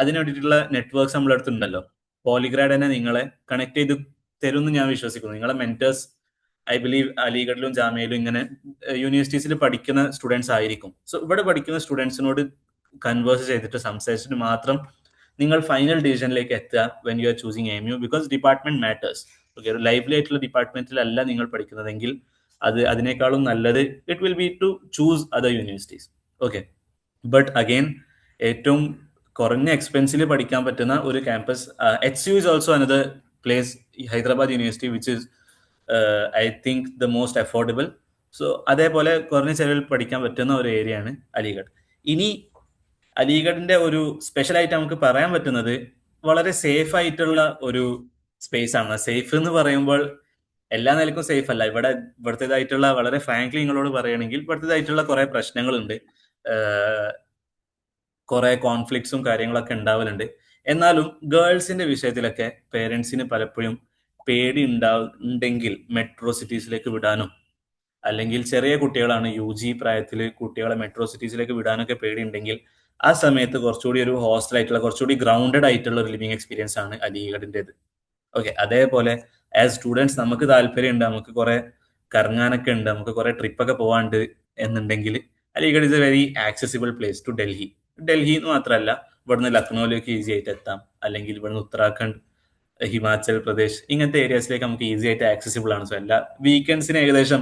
അതിന് വേണ്ടിയിട്ടുള്ള നെറ്റ്വർക്ക്സ് നമ്മുടെ അടുത്തുണ്ടല്ലോ. പോളിഗ്രാഡ് തന്നെ നിങ്ങളെ കണക്ട് ചെയ്ത് തരുമെന്ന് ഞാൻ വിശ്വസിക്കുന്നു. നിങ്ങളെ മെന്റേഴ്സ് ഐ ബിലീവ് അലിഗഡിലും ജാമ്യയിലും ഇങ്ങനെ യൂണിവേഴ്സിറ്റീസിൽ പഠിക്കുന്ന സ്റ്റുഡൻസ് ആയിരിക്കും. സോ ഇവിടെ പഠിക്കുന്ന സ്റ്റുഡൻസിനോട് കൺവേഴ്സ് ചെയ്തിട്ട് സംസാരിച്ചിട്ട് മാത്രം നിങ്ങൾ ഫൈനൽ ഡിസിഷനിലേക്ക് എത്തുക when you are choosing AMU, because department matters. Okay, ഒരു ലൈവ്ലി ആയിട്ടുള്ള ഡിപ്പാർട്ട്മെന്റിലല്ല നിങ്ങൾ പഠിക്കുന്നതെങ്കിൽ അതിനേക്കാളും നല്ലത് it will be to choose other universities. Okay, but again ഏറ്റവും കുറഞ്ഞ എക്സ്പെൻസിൽ പഠിക്കാൻ പറ്റുന്ന ഒരു campus, HCU is also another place, Hyderabad university, which is I think the most affordable. So അതേപോലെ കുറഞ്ഞ ചെലവിൽ പഠിക്കാൻ പറ്റുന്ന ഒരു ഏരിയ ആണ് അലിഗഡ്. ഇനി അലിഗഡിന്റെ ഒരു സ്പെഷ്യൽ ആയിട്ട് നമുക്ക് പറയാൻ പറ്റുന്നത് വളരെ സേഫ് ആയിട്ടുള്ള ഒരു സ്പേസ് ആണ്. സേഫ് എന്ന് പറയുമ്പോൾ എല്ലാ നിലക്കും സേഫ് അല്ല. ഇവിടുത്തേതായിട്ടുള്ള, വളരെ ഫ്രാങ്ക്ലി നിങ്ങളോട് പറയുകയാണെങ്കിൽ ഇവിടുത്തേതായിട്ടുള്ള കുറെ പ്രശ്നങ്ങളുണ്ട്, കുറെ കോൺഫ്ലിക്ട്സും കാര്യങ്ങളൊക്കെ ഉണ്ടാവലുണ്ട്. എന്നാലും ഗേൾസിന്റെ വിഷയത്തിലൊക്കെ പേരൻസിന് പലപ്പോഴും പേടി ഉണ്ടെങ്കിൽ മെട്രോ സിറ്റീസിലേക്ക് വിടാനും, അല്ലെങ്കിൽ ചെറിയ കുട്ടികളാണ് UG പ്രായത്തിൽ കുട്ടികളെ മെട്രോ സിറ്റീസിലേക്ക് വിടാനൊക്കെ പേടിയുണ്ടെങ്കിൽ ആ സമയത്ത് കുറച്ചുകൂടി ഒരു ഹോസ്റ്റൽ ആയിട്ടുള്ള, കുറച്ചുകൂടി ഗ്രൗണ്ടഡ് ആയിട്ടുള്ള ഒരു ലിവിങ് എക്സ്പീരിയൻസ് ആണ് അലിഗഡിൻ്റെത്. ഓക്കെ, അതേപോലെ ആസ് സ്റ്റുഡൻസ് നമുക്ക് താല്പര്യമുണ്ട്, നമുക്ക് കുറെ കറങ്ങാനൊക്കെ ഉണ്ട്, നമുക്ക് കുറെ ട്രിപ്പൊക്കെ പോകാണ്ട് എന്നുണ്ടെങ്കിൽ Aligarh is a very accessible place to Delhi. Delhi എന്ന് മാത്രമല്ല, ഇവിടുന്ന് ലക്നൌവിലേക്ക് ഈസി ആയിട്ട് എത്താം, അല്ലെങ്കിൽ ഇവിടുന്ന് ഉത്തരാഖണ്ഡ്, ഹിമാചൽ പ്രദേശ്, ഇങ്ങനത്തെ ഏരിയാസിലേക്ക് നമുക്ക് ഈസി ആയിട്ട് ആക്സസിബിൾ ആണ്. സോ എല്ലാ വീക്കെൻഡ്സിന് ഏകദേശം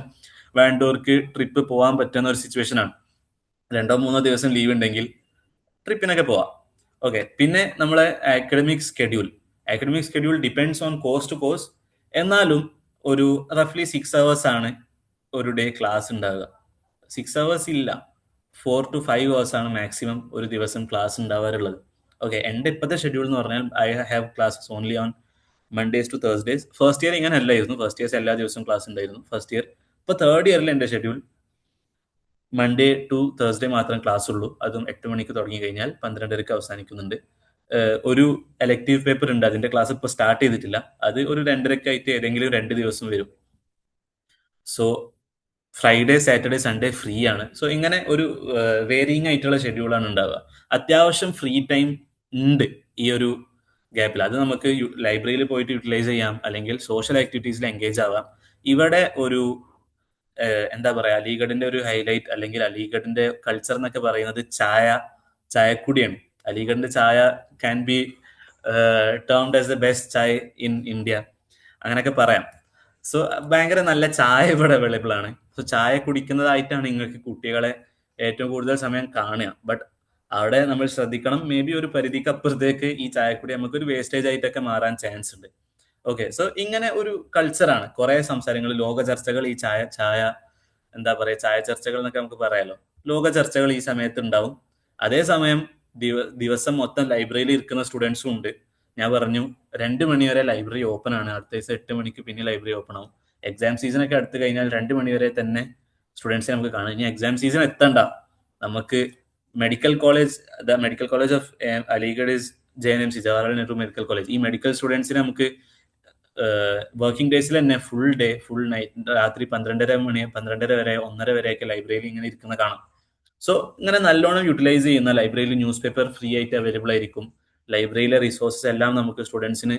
വേണ്ടവർക്ക് ട്രിപ്പ് പോകാൻ പറ്റുന്ന ഒരു സിറ്റുവേഷൻ ആണ്. 2-3 ദിവസം ലീവ് ഉണ്ടെങ്കിൽ ട്രിപ്പിനൊക്കെ പോവാം. ഓക്കെ, പിന്നെ നമ്മളെ academic schedule depends on course two course. എന്നാലും ഒരു റഫ്ലി 6 hours ആണ് ഒരു ഡേ ക്ലാസ് ഉണ്ടാവുക. 6 hours ഇല്ല, 4 to 5 hours ആണ് മാക്സിമം ഒരു ദിവസം ക്ലാസ് ഉണ്ടാവാറുള്ളത്. ഓക്കെ, എൻ്റെ ഇപ്പോഴത്തെ ഷെഡ്യൂൾ എന്ന് പറഞ്ഞാൽ I have classes only on Mondays to Thursdays. First year ഇങ്ങനെ അല്ലായിരുന്നു. ഫസ്റ്റ് ഇയേഴ്സ് എല്ലാ ദിവസവും ക്ലാസ് ഉണ്ടായിരുന്നു ഫസ്റ്റ് ഇയർ. ഇപ്പോൾ തേർഡ് ഇയറിൽ എൻ്റെ ഷെഡ്യൂൾ Monday to Thursday മാത്രം ക്ലാസ് ഉള്ളൂ. അതും 8 മണിക്ക് തുടങ്ങി കഴിഞ്ഞാൽ 12:30 അവസാനിക്കുന്നുണ്ട്. ഒരു എലക്റ്റീവ് പേപ്പർ ഉണ്ട്, അതിന്റെ ക്ലാസ് ഇപ്പോൾ സ്റ്റാർട്ട് ചെയ്തിട്ടില്ല. അത് ഒരു 2:30 ആയിട്ട് ഏതെങ്കിലും 2 ദിവസം വരും. So Friday, Saturday, Sunday free ആണ്. സോ ഇങ്ങനെ ഒരു വേരിയിങ് ആയിട്ടുള്ള ഷെഡ്യൂളാണ് ഉണ്ടാവുക. അത്യാവശ്യം ഫ്രീ ടൈം ഉണ്ട് ഈ ഒരു ഗ്യാപ്പിൽ. അത് നമുക്ക് ലൈബ്രറിയിൽ പോയിട്ട് യൂട്ടിലൈസ് ചെയ്യാം, അല്ലെങ്കിൽ സോഷ്യൽ ആക്ടിവിറ്റീസിൽ എൻഗേജ് ആവാം. ഇവിടെ ഒരു എന്താ പറയാ, അലിഗഡിന്റെ ഒരു ഹൈലൈറ്റ് അല്ലെങ്കിൽ അലിഗഡിന്റെ കൾച്ചർ എന്നൊക്കെ പറയുന്നത് ചായക്കുടിയാണ്. അലിഗഡിന്റെ ചായ can be termed as the best ചായ ഇൻ ഇന്ത്യ, അങ്ങനെയൊക്കെ പറയാം. സോ ഭയങ്കര നല്ല ചായ ഇവിടെ അവൈലബിൾ ആണ്. സോ ചായ കുടിക്കുന്നതായിട്ടാണ് നിങ്ങൾക്ക് കുട്ടികളെ ഏറ്റവും കൂടുതൽ സമയം കാണുക. ബട്ട് അവിടെ നമ്മൾ ശ്രദ്ധിക്കണം, മേ ബി ഒരു പരിധിക്ക് അപ്പുറത്തേക്ക് ഈ ചായക്കുടി നമുക്ക് ഒരു വേസ്റ്റേജ് ആയിട്ടൊക്കെ മാറാൻ ചാൻസ് ഉണ്ട്. ഓക്കെ, സോ ഇങ്ങനെ ഒരു കൾച്ചറാണ്. കുറെ സംസാരങ്ങൾ, ലോക ചർച്ചകൾ, ഈ ചായ എന്താ പറയാ, ചായ ചർച്ചകൾ എന്നൊക്കെ നമുക്ക് പറയാലോ. ലോക ചർച്ചകൾ ഈ സമയത്ത് ഉണ്ടാവും. അതേസമയം ദിവസം മൊത്തം ലൈബ്രറിയിൽ ഇരിക്കുന്ന സ്റ്റുഡൻസും ഉണ്ട്. ഞാൻ പറഞ്ഞു 2 മണി വരെ ലൈബ്രറി ഓപ്പൺ ആണ്. അടുത്ത ദിവസം 8 മണിക്ക് പിന്നെ ലൈബ്രറി ഓപ്പൺ ആവും. എക്സാം സീസൺ ഒക്കെ അടുത്ത് കഴിഞ്ഞാൽ 2 മണി വരെ തന്നെ സ്റ്റുഡൻസിനെ നമുക്ക് കാണാം. ഇനി എക്സാം സീസൺ എത്തണ്ട, നമുക്ക് medical college of Aligarh is JNMC, Jawaharlal Nehru medical college. ഈ മെഡിക്കൽ സ്റ്റുഡൻസിനെ നമുക്ക് വർക്കിംഗ് ഡേയ്സിൽ തന്നെ ഫുൾ നൈറ്റ്, രാത്രി 12:30 വരെ 1:30 വരെയൊക്കെ ലൈബ്രറിയിൽ ഇങ്ങനെ ഇരിക്കുന്ന കാണാം. സോ ഇങ്ങനെ നല്ലോണം യൂട്ടിലൈസ് ചെയ്യുന്ന ലൈബ്രറിയിൽ ന്യൂസ് പേപ്പർ ഫ്രീ ആയിട്ട് അവൈലബിൾ ആയിരിക്കും. ലൈബ്രറിയിലെ റിസോഴ്സസ് എല്ലാം നമുക്ക് സ്റ്റുഡൻസിന്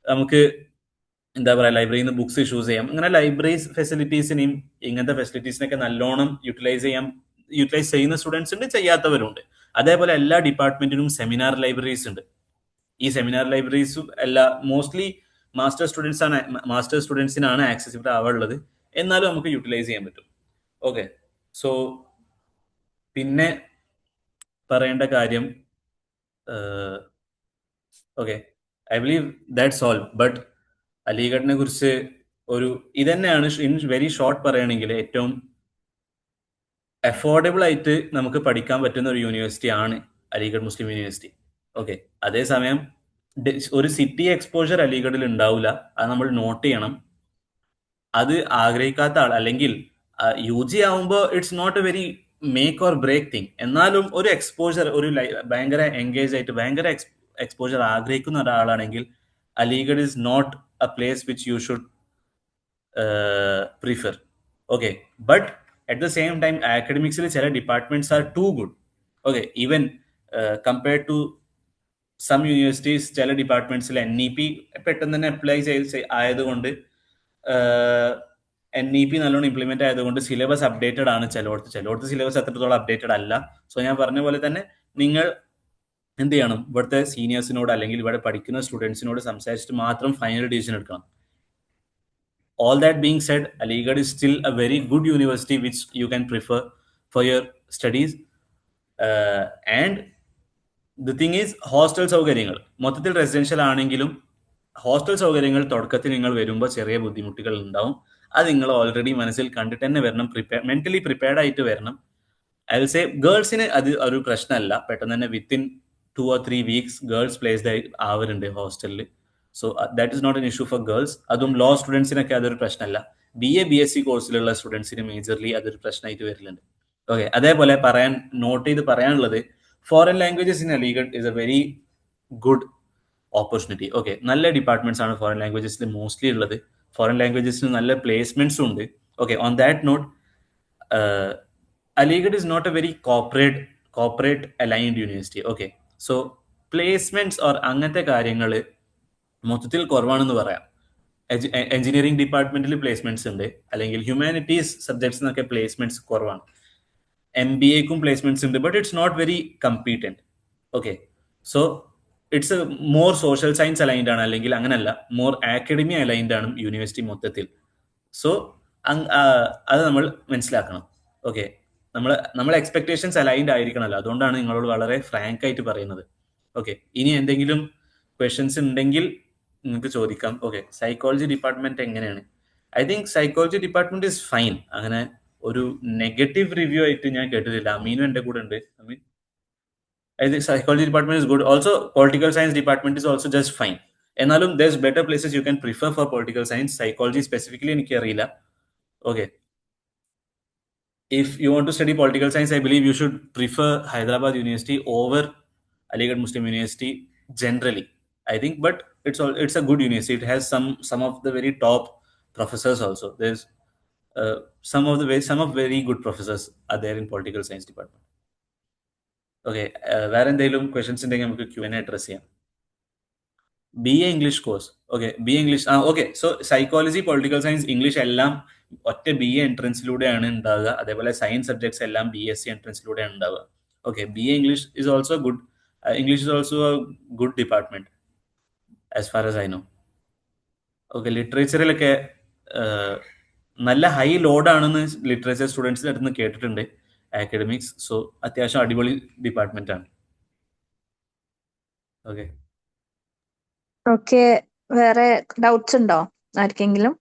നമുക്ക് എന്താ പറയുക ലൈബ്രറിയിൽ നിന്ന് ബുക്സ് ഇഷ്യൂസ് ചെയ്യാം. അങ്ങനെ ലൈബ്രറി ഫെസിലിറ്റീസിനെയും ഇങ്ങനത്തെ ഫെസിലിറ്റീസിനൊക്കെ നല്ലോണം യൂട്ടിലൈസ് ചെയ്യുന്ന സ്റ്റുഡൻസ് ഉണ്ട്, ചെയ്യാത്തവരുണ്ട്. അതേപോലെ എല്ലാ ഡിപ്പാർട്ട്മെന്റിനും സെമിനാർ ലൈബ്രറീസ് ഉണ്ട്. ഈ സെമിനാർ ലൈബ്രറീസും എല്ലാ മോസ്റ്റ്ലി മാസ്റ്റർ സ്റ്റുഡൻസിനാണ് ആക്സസിബിൾ ആവുള്ളത്. എന്നാലും നമുക്ക് യൂട്ടിലൈസ് ചെയ്യാൻ പറ്റും. ഓക്കെ, സോ പിന്നെ പറയേണ്ട കാര്യം okay, I believe that's all. But അലിഗഡിനെ കുറിച്ച് ഇതന്നെയാണ് ഇൻ വെരി ഷോർട്ട് പറയുകയാണെങ്കിൽ ഏറ്റവും അഫോർഡബിൾ ആയിട്ട് നമുക്ക് പഠിക്കാൻ പറ്റുന്ന ഒരു യൂണിവേഴ്സിറ്റി ആണ് അലിഗഡ് മുസ്ലിം യൂണിവേഴ്സിറ്റി. ഓക്കെ, അതേസമയം ഒരു സിറ്റി എക്സ്പോഷർ അലിഗഡിൽ ഉണ്ടാവില്ല, അത് നമ്മൾ നോട്ട് ചെയ്യണം. അത് ആഗ്രഹിക്കാത്ത ആൾ അല്ലെങ്കിൽ UG ആവുമ്പോൾ it's not a very make or break thing. എന്നാലും ഒരു എക്സ്പോഷർ ഭയങ്കര എൻഗേജ് ആയിട്ട് ഭയങ്കര എക്സ്പോഷർ ആഗ്രഹിക്കുന്ന ഒരാളാണെങ്കിൽ Aligarh is not a place which you should prefer. Okay, but at the same time അക്കാഡമിക്സിൽ ചില departments are too good. Okay, even compared to some universities ചില ഡിപ്പാർട്ട്മെന്റ്സിൽ NEP പെട്ടെന്ന് തന്നെ അപ്ലൈ ആയതുകൊണ്ട് NEP നല്ലോണം ഇംപ്ലിമെന്റ് ആയതുകൊണ്ട് സിലബസ് അപ്ഡേറ്റഡ് ആണ് ചിലയിടത്ത് സിലബസ് അത്രത്തോളം അപ്ഡേറ്റഡ് അല്ല. സോ ഞാൻ പറഞ്ഞ പോലെ തന്നെ നിങ്ങൾ എന്ത് ചെയ്യണം, ഇവിടുത്തെ സീനിയേഴ്സിനോട് അല്ലെങ്കിൽ ഇവിടെ പഠിക്കുന്ന സ്റ്റുഡൻസിനോട് സംസാരിച്ചിട്ട് മാത്രം ഫൈനൽ ഡിസിഷൻ എടുക്കണം. All that being said, Aligarh is still a very good university which you can prefer for your studies. And the thing is, hostel സൗകര്യങ്ങൾ മൊത്തത്തിൽ റെസിഡൻഷ്യൽ ആണെങ്കിലും ഹോസ്റ്റൽ സൗകര്യങ്ങൾ തുടക്കത്തിൽ നിങ്ങൾ വരുമ്പോൾ ചെറിയ ബുദ്ധിമുട്ടുകൾ ഉണ്ടാവും. അത് നിങ്ങൾ ഓൾറെഡി മനസ്സിൽ കണ്ടിട്ട് തന്നെ വരണം, മെന്റലി പ്രിപ്പയർഡ് ആയിട്ട് വരണം. ഐ വിൽ സേ ഗേൾസിന് അത് ഒരു പ്രശ്നമല്ല, പെട്ടെന്ന് തന്നെ within 2 or 3 weeks girls placed ആവരുണ്ട് ഹോസ്റ്റലിൽ. So that is not an issue for girls. അതും ലോ സ്റ്റുഡൻസിനൊക്കെ അതൊരു പ്രശ്നമല്ല. BA-BSc കോഴ്സിലുള്ള സ്റ്റുഡൻസിന് മേജർലി അതൊരു പ്രശ്നമായിട്ട് വരില്ലുണ്ട്. ഓക്കെ, അതേപോലെ നോട്ട് ചെയ്ത് പറയാനുള്ളത്, foreign languages in Aligarh is a very good opportunity. Okay, നല്ല ഡിപ്പാർട്ട്മെന്റ്സ് ആണ് ഫോറിൻ ലാംഗ്വേജസിൽ മോസ്റ്റ്ലി ഉള്ളത്. ഫോറിൻ ലാംഗ്വേജസിന് നല്ല പ്ലേസ്മെന്റ്സും ഉണ്ട്. Okay, on that note Aligarh is not a very corporate aligned university. Okay, so placements or അങ്ങനത്തെ കാര്യങ്ങൾ മൊത്തത്തിൽ കുറവാണെന്ന് പറയാം. എഞ്ചിനീയറിംഗ് ഡിപ്പാർട്ട്മെന്റിൽ പ്ലേസ്മെന്റ്സ് ഉണ്ട്, അല്ലെങ്കിൽ ഹ്യൂമാനിറ്റീസ് സബ്ജക്ട്സിനൊക്കെ പ്ലേസ്മെന്റ്സ് കുറവാണ്. MBAക്കും പ്ലേസ്മെന്റ്സ് ഉണ്ട്, but it's not very competent. Okay, so it's more social science aligned ആണ്, അല്ലെങ്കിൽ അങ്ങനല്ല, മോർ അക്കാഡമി അലൈൻഡ് ആണ് യൂണിവേഴ്സിറ്റി മൊത്തത്തിൽ. സോ അത് നമ്മൾ മനസ്സിലാക്കണം. ഓക്കെ, നമ്മളെ എക്സ്പെക്ടേഷൻസ് അലൈൻഡ് ആയിരിക്കണമല്ലോ, അതുകൊണ്ടാണ് നിങ്ങളോട് വളരെ ഫ്രാങ്ക് ആയിട്ട് പറയുന്നത്. ഓക്കെ, ഇനി എന്തെങ്കിലും ക്വസ്റ്റ്യൻസ് ഉണ്ടെങ്കിൽ നിങ്ങൾക്ക് ചോദിക്കാം. ഓക്കെ, സൈക്കോളജി ഡിപ്പാർട്ട്മെന്റ് എങ്ങനെയാണ്? I think psychology department is fine. അങ്ങനെ ഒരു നെഗറ്റീവ് റിവ്യൂ ആയിട്ട് ഞാൻ കേട്ടിട്ടില്ല. അമീനും എൻ്റെ കൂടെ ഉണ്ട്. Ameen, I think psychology department is good. Also political science department is also just fine. എന്നാലും there's better places you can prefer for political science. Psychology specifically എനിക്കറിയില്ല. Okay, if you want to study political science, I believe you should prefer Hyderabad University over Aligarh Muslim University generally, I think. But it's a good university. It has some of the very top professors also. There's some of very good professors are there in political science department. Okay, വേറെ എന്തെങ്കിലും questions ഉണ്ടെങ്കിൽ നമുക്ക് Q&A address ചെയ്യാം. BA English course. Okay, BA English. Okay, so psychology, political science, English എല്ലാം ഒറ്റ BA എൻട്രൻസിലൂടെയാണ് ഉണ്ടാവുക. അതേപോലെ science subjects എല്ലാം BSc എൻട്രൻസിലൂടെയാണ് ഉണ്ടാവുക. Okay, BA English is also good. English is also a good department as far as I know. Okay, ലിറ്ററേച്ചറിലൊക്കെ നല്ല high ലോഡാണെന്ന് literature സ്റ്റുഡൻസിൻ്റെ അടുത്ത് നിന്ന് കേട്ടിട്ടുണ്ട്, അക്കാഡമിക്സ്. സോ അത്യാവശ്യം അടിപൊളി ഡിപ്പാർട്ട്മെന്റ് ആണ്. ഓക്കെ, ഓക്കെ, വേറെ ഡൗട്ട്സ് ഉണ്ടോ ആർക്കെങ്കിലും?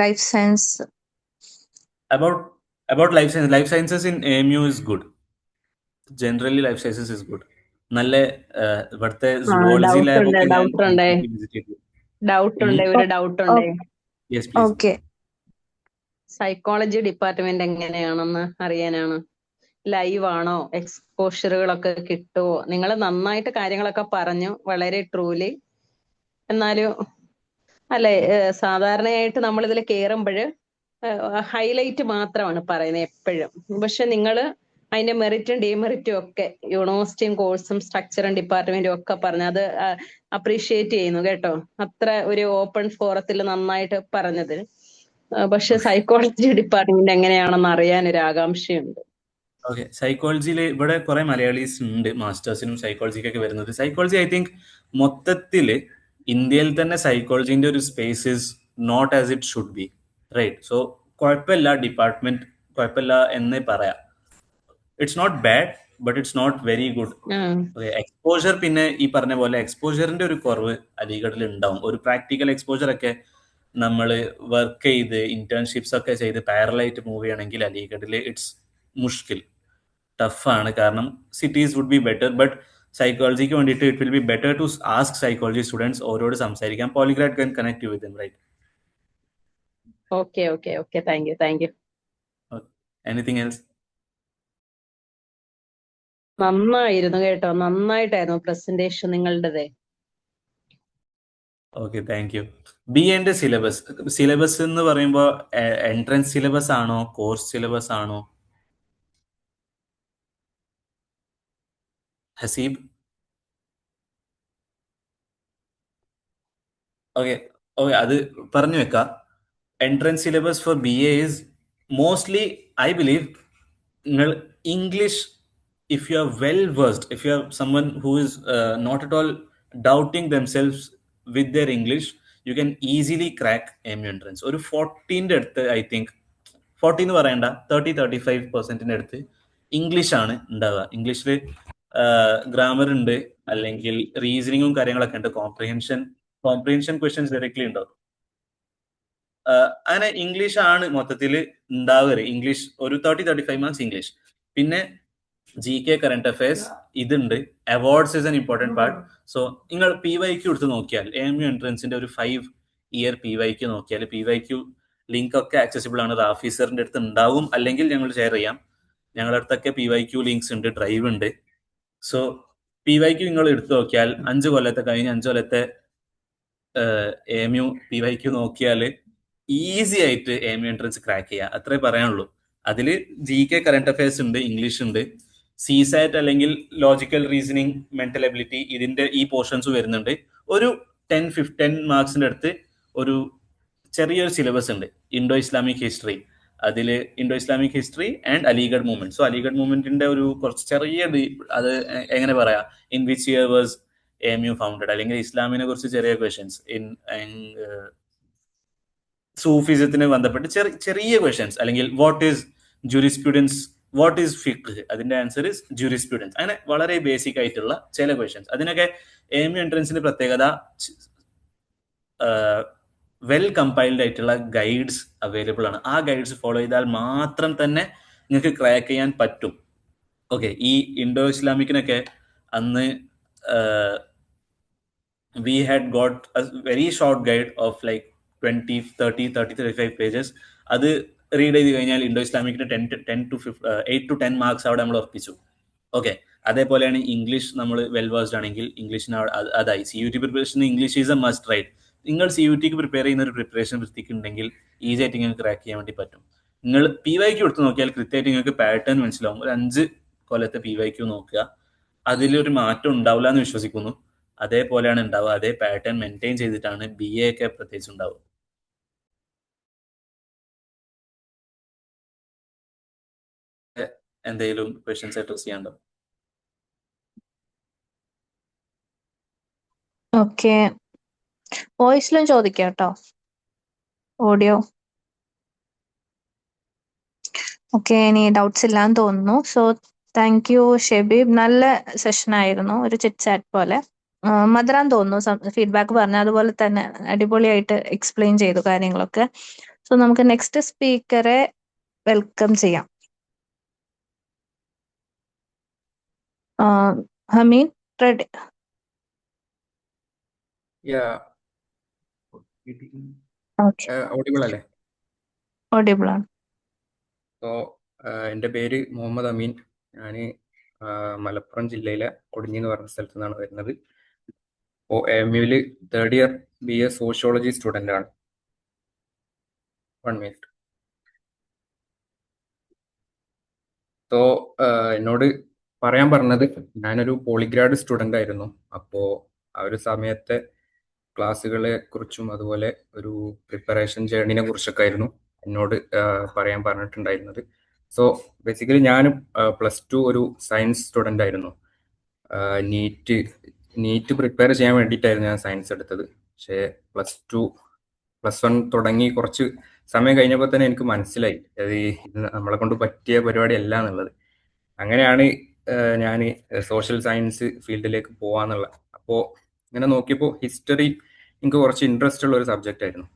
Life science. about life sciences in AMU is good. Generally life sciences is good. നല്ല ഇവിടുത്തെ സുവോളജി ലാബ് ഒക്കെ ഡൗട്ട് ഉണ്ട്. ഒരു ഡൗട്ട് ഉണ്ട്. ഓക്കെ, സൈക്കോളജി ഡിപ്പാർട്ട്മെന്റ് എങ്ങനെയാണെന്ന് അറിയാനാണ്. ലൈവ് ആണോ? എക്സ്പോഷറുകളൊക്കെ കിട്ടുമോ? നിങ്ങൾ നന്നായിട്ട് കാര്യങ്ങളൊക്കെ പറഞ്ഞു, വളരെ ട്രൂലി. എന്നാലും അല്ലെ, സാധാരണയായിട്ട് നമ്മൾ ഇതിൽ കയറുമ്പോൾ ഹൈലൈറ്റ് മാത്രമാണ് പറയുന്നത് എപ്പോഴും. പക്ഷെ നിങ്ങൾ അതിന്റെ മെറിറ്റും ഡിമെറിറ്റും ഒക്കെ യൂണിവേഴ്സിറ്റിയും കോഴ്സും സ്ട്രക്ചറും ഡിപ്പാർട്ട്മെന്റും ഒക്കെ പറഞ്ഞ് അത് അപ്രീഷിയേറ്റ് ചെയ്യുന്നു കേട്ടോ. അത്ര ഒരു ഓപ്പൺ ഫോറത്തിൽ നന്നായിട്ട് പറഞ്ഞത്. പക്ഷെ സൈക്കോളജി ഡിപ്പാർട്ട്മെന്റ് എങ്ങനെയാണെന്ന് അറിയാൻ ഒരു ആകാംക്ഷയുണ്ട്. ഓക്കെ, സൈക്കോളജിയിൽ ഇവിടെ കുറെ മലയാളീസ് ഉണ്ട് മാസ്റ്റേഴ്സിനും സൈക്കോളജിക്കൊക്കെ വരുന്നത്. സൈക്കോളജി ഐ തിങ്ക് മൊത്തത്തിൽ ഇന്ത്യയിൽ തന്നെ സൈക്കോളജിന്റെ ഒരു space is not as it should be, right? So കുഴപ്പമില്ല, ഡിപ്പാർട്ട്മെന്റ് കുഴപ്പമില്ല എന്നേ പറയാം. It's not bad, but it's not very good. Exposure, പിന്നെ ഈ പറഞ്ഞ പോലെ എക്സ്പോഷറിന്റെ ഒരു കുറവ് അലിഗഡിൽ ഉണ്ടാവും. ഒരു പ്രാക്ടിക്കൽ എക്സ്പോഷർ ഒക്കെ നമ്മൾ വർക്ക് ചെയ്ത് ഇന്റേൺഷിപ്സ് ഒക്കെ ചെയ്ത് പാരലായിട്ട് മൂവ് ചെയ്യണമെങ്കിൽ അലിഗഡിൽ ഇറ്റ്സ് മുഷ്കിൽ, ടഫാണ്. കാരണം cities would be better, but സൈക്കോളജിക്ക് വേണ്ടിയിട്ട് it will be better to ask psychology students ഓരോട് സംസാരിക്കാം. പോളിഗ്രാഡ് can connect with them, right? Okay okay okay, thank you. Anything else? നന്നായിരുന്നു കേട്ടോ, നന്നായിട്ടായിരുന്നു പ്രസന്റേഷൻ നിങ്ങളുടേത്. Okay, thank you. ബി എന്റെ സിലബസ് എന്ന് പറയുമ്പോൾ എൻട്രൻസ് സിലബസ് ആണോ കോഴ്സ് സിലബസ് ആണോ ഹസീബ്? ഓക്കെ ഓക്കെ, അത് പറഞ്ഞു വെക്കാം. Entrance syllabus for B A is mostly, I believe, നിങ്ങൾ English, if you are well versed, if you are someone who is not at all doubting themselves with their English, you can easily crack AMU entrance. ഒരു 14ന്റെ അടുത്ത്, I think 14 എന്ന് പറയണ്ട, 30-35% അടുത്ത് English ആണ് ഉണ്ടാവുക. ഇംഗ്ലീഷിൽ grammar ഉണ്ട്, അല്ലെങ്കിൽ റീസണിങ്ങും കാര്യങ്ങളൊക്കെ ഉണ്ട്, കോംപ്രിഹെൻഷൻ ക്വസ്റ്റ്യൻസ് ഡയറക്ട്ലി ഉണ്ടാവും. അങ്ങനെ ഇംഗ്ലീഷ് ആണ് മൊത്തത്തിൽ ഉണ്ടാവുക. ഇംഗ്ലീഷ് ഒരു 30-35 മാർക്സ് ഇംഗ്ലീഷ്. പിന്നെ ജി കെ, കറന്റ് അഫയേഴ്സ് ഇതുണ്ട്. Awards is an important part. So നിങ്ങൾ PYQ എടുത്ത് നോക്കിയാൽ, AMU എൻട്രൻസിന്റെ ഒരു 5 ഇയർ PYQ നോക്കിയാൽ, PYQ ലിങ്ക് ഒക്കെ ആക്സസിബിൾ ആണ്. റാഫി സാറിന്റെ അടുത്ത് ഉണ്ടാവും, അല്ലെങ്കിൽ ഞങ്ങൾ ഷെയർ ചെയ്യാം. ഞങ്ങളുടെ അടുത്തൊക്കെ PYQ ലിങ്ക്സ് ഉണ്ട്, ഡ്രൈവ് ഉണ്ട്. സോ PYQ നിങ്ങൾ എടുത്തു നോക്കിയാൽ, 5 കൊല്ലത്തെ കഴിഞ്ഞ 5 കൊല്ലത്തെ AMU PYQ നോക്കിയാൽ ഈസി ആയിട്ട് AMU എൻട്രൻസ് ക്രാക്ക് ചെയ്യാം, അത്രേ പറയാനുള്ളൂ. അതിൽ GK, കറന്റ് അഫയേഴ്സ് ഉണ്ട്, ഇംഗ്ലീഷ് ഉണ്ട്, CSAT അല്ലെങ്കിൽ ലോജിക്കൽ റീസണിങ്, മെന്റൽ എബിലിറ്റി, ഇതിന്റെ ഈ പോർഷൻസ് വരുന്നുണ്ട്. ഒരു 10 മാർക്സിന്റെ അടുത്ത് ഒരു ചെറിയൊരു സിലബസ് ഉണ്ട്, ഇൻഡോ ഇസ്ലാമിക് ഹിസ്റ്ററി. അതിൽ Indo Islamic history and Aligarh movement. So Aligarh മൂവ്മെന്റിന്റെ ഒരു കുറച്ച് ചെറിയ അത് എങ്ങനെ പറയാ, in which year was AMU founded, അല്ലെങ്കിൽ ഇസ്ലാമിനെ കുറിച്ച് ചെറിയ ക്വസ്റ്റ്യൻസ്, സൂഫിസത്തിനെ ബന്ധപ്പെട്ട് ചെറിയ ക്വസ്റ്റ്യൻസ്, അല്ലെങ്കിൽ what is jurisprudence, what is ഫിഖ്, അതിന്റെ ആൻസർ ഇസ് ജൂറിസ്പ്രുഡൻസ്. അങ്ങനെ വളരെ ബേസിക് ആയിട്ടുള്ള ചില ക്വസ്റ്റ്യൻസ്. അതിനൊക്കെ AMU എൻട്രൻസിന്റെ പ്രത്യേകത, വെൽ കമ്പൈൽഡ് ആയിട്ടുള്ള ഗൈഡ്സ് അവൈലബിൾ ആണ്. ആ ഗൈഡ്സ് ഫോളോ ചെയ്താൽ മാത്രം തന്നെ നിങ്ങൾക്ക് ക്രാക്ക് ചെയ്യാൻ പറ്റും. ഓക്കെ, ഈ ഇൻഡോ ഇസ്ലാമിക്കിനൊക്കെ അന്ന് we had got a very short guide of like 35 pages. അത് റീഡ് ചെയ്ത് കഴിഞ്ഞാൽ ഇൻഡോ ഇസ്ലാമിക്കിന് 8 to 10 മാർക്സ് അവിടെ നമ്മൾ ഉറപ്പിച്ചു. ഓക്കെ, അതേപോലെയാണ് ഇംഗ്ലീഷ്. നമ്മൾ വെൽ വേഴ്സ്ഡ് ആണെങ്കിൽ ഇംഗ്ലീഷിന് അതായി. CUT preparation English is a must, right? നിങ്ങൾ CUTക്ക് പ്രിപ്പയർ ചെയ്യുന്ന ഒരു പ്രിപ്പറേഷൻ വൃത്തിക്കുണ്ടെങ്കിൽ ഈസി ആയിട്ട് നിങ്ങൾക്ക് ക്രാക്ക് ചെയ്യാൻ വേണ്ടി പറ്റും. നിങ്ങൾ PYQ എടുത്ത് നോക്കിയാൽ കൃത്യമായിട്ട് നിങ്ങൾക്ക് പാറ്റേൺ മനസ്സിലാവും. ഒരു 5 കൊല്ലത്തെ PYQ നോക്കുക, അതിലൊരു മാറ്റം ഉണ്ടാവില്ല എന്ന് വിശ്വസിക്കുന്നു. അതേപോലെയാണ് ഉണ്ടാവുക, അതേ പാറ്റേൺ മെയിൻറ്റെയിൻ ചെയ്തിട്ടാണ് BA ഒക്കെ പ്രത്യേകിച്ച് ഉണ്ടാവുക. എന്തെങ്കിലും ക്വസ്റ്റ്യൻസ് അഡ്രസ് ചെയ്യാണ്ടോ? ഓക്കെ, വോയിസിലും ചോദിക്കാം കേട്ടോ, ഓഡിയോ. ഓക്കെ, ഇനി ഡൗട്ട്സ് ഇല്ലാന്ന് തോന്നുന്നു. സോ താങ്ക് യു ഷെബീബ്, നല്ല സെഷൻ ആയിരുന്നു, ഒരു ചിറ്റ് ചാറ്റ് പോലെ. മദ്രാൻ തോന്നുന്നു ഫീഡ്ബാക്ക് പറഞ്ഞു, അതുപോലെ തന്നെ അടിപൊളിയായിട്ട് എക്സ്പ്ലെയിൻ ചെയ്തു കാര്യങ്ങളൊക്കെ. സോ നമുക്ക് നെക്സ്റ്റ് സ്പീക്കറെ വെൽക്കം ചെയ്യാം. ഹമീൻ, റെഡി? ഓഡിബിൾ അല്ലേ? ഓഡിബിൾ ആണ്. സോ എൻ്റെ പേര് മുഹമ്മദ് അമീൻ. ഞാൻ മലപ്പുറം ജില്ലയിലെ കൊടിഞ്ഞി എന്ന് പറഞ്ഞ സ്ഥലത്തു നിന്നാണ് വരുന്നത്. AMU third year BA sociology student ആണ്. 1 മിനിറ്റ്. സോ എന്നോട് പറയാൻ പറഞ്ഞത് ഞാനൊരു പോളിഗ്രാഡ് സ്റ്റുഡൻ്റ് ആയിരുന്നു. അപ്പോൾ ആ ഒരു സമയത്തെ ക്ലാസ്സുകളെ കുറിച്ചും അതുപോലെ ഒരു പ്രിപ്പറേഷൻ ജേർണിനെ കുറിച്ചൊക്കെ ആയിരുന്നു എന്നോട് പറയാൻ പറഞ്ഞിട്ടുണ്ടായിരുന്നത്. സോ ബേസിക്കലി ഞാൻ +2 ഒരു സയൻസ് സ്റ്റുഡൻ്റ് ആയിരുന്നു. നീറ്റ് പ്രിപ്പയർ ചെയ്യാൻ വേണ്ടിയിട്ടായിരുന്നു ഞാൻ സയൻസ് എടുത്തത്. പക്ഷേ +1 തുടങ്ങി കുറച്ച് സമയം കഴിഞ്ഞപ്പോൾ തന്നെ എനിക്ക് മനസ്സിലായി അത് ഇത് നമ്മളെ കൊണ്ട് പറ്റിയ പരിപാടിയല്ല എന്നുള്ളത്. അങ്ങനെയാണ് ഞാൻ സോഷ്യൽ സയൻസ് ഫീൽഡിലേക്ക് പോകാന്നുള്ളത്. അപ്പോൾ ഇങ്ങനെ നോക്കിയപ്പോൾ ഹിസ്റ്ററി എനിക്ക് കുറച്ച് ഇൻട്രസ്റ്റ് ഉള്ള ഒരു സബ്ജക്റ്റ് ആയിരുന്നു.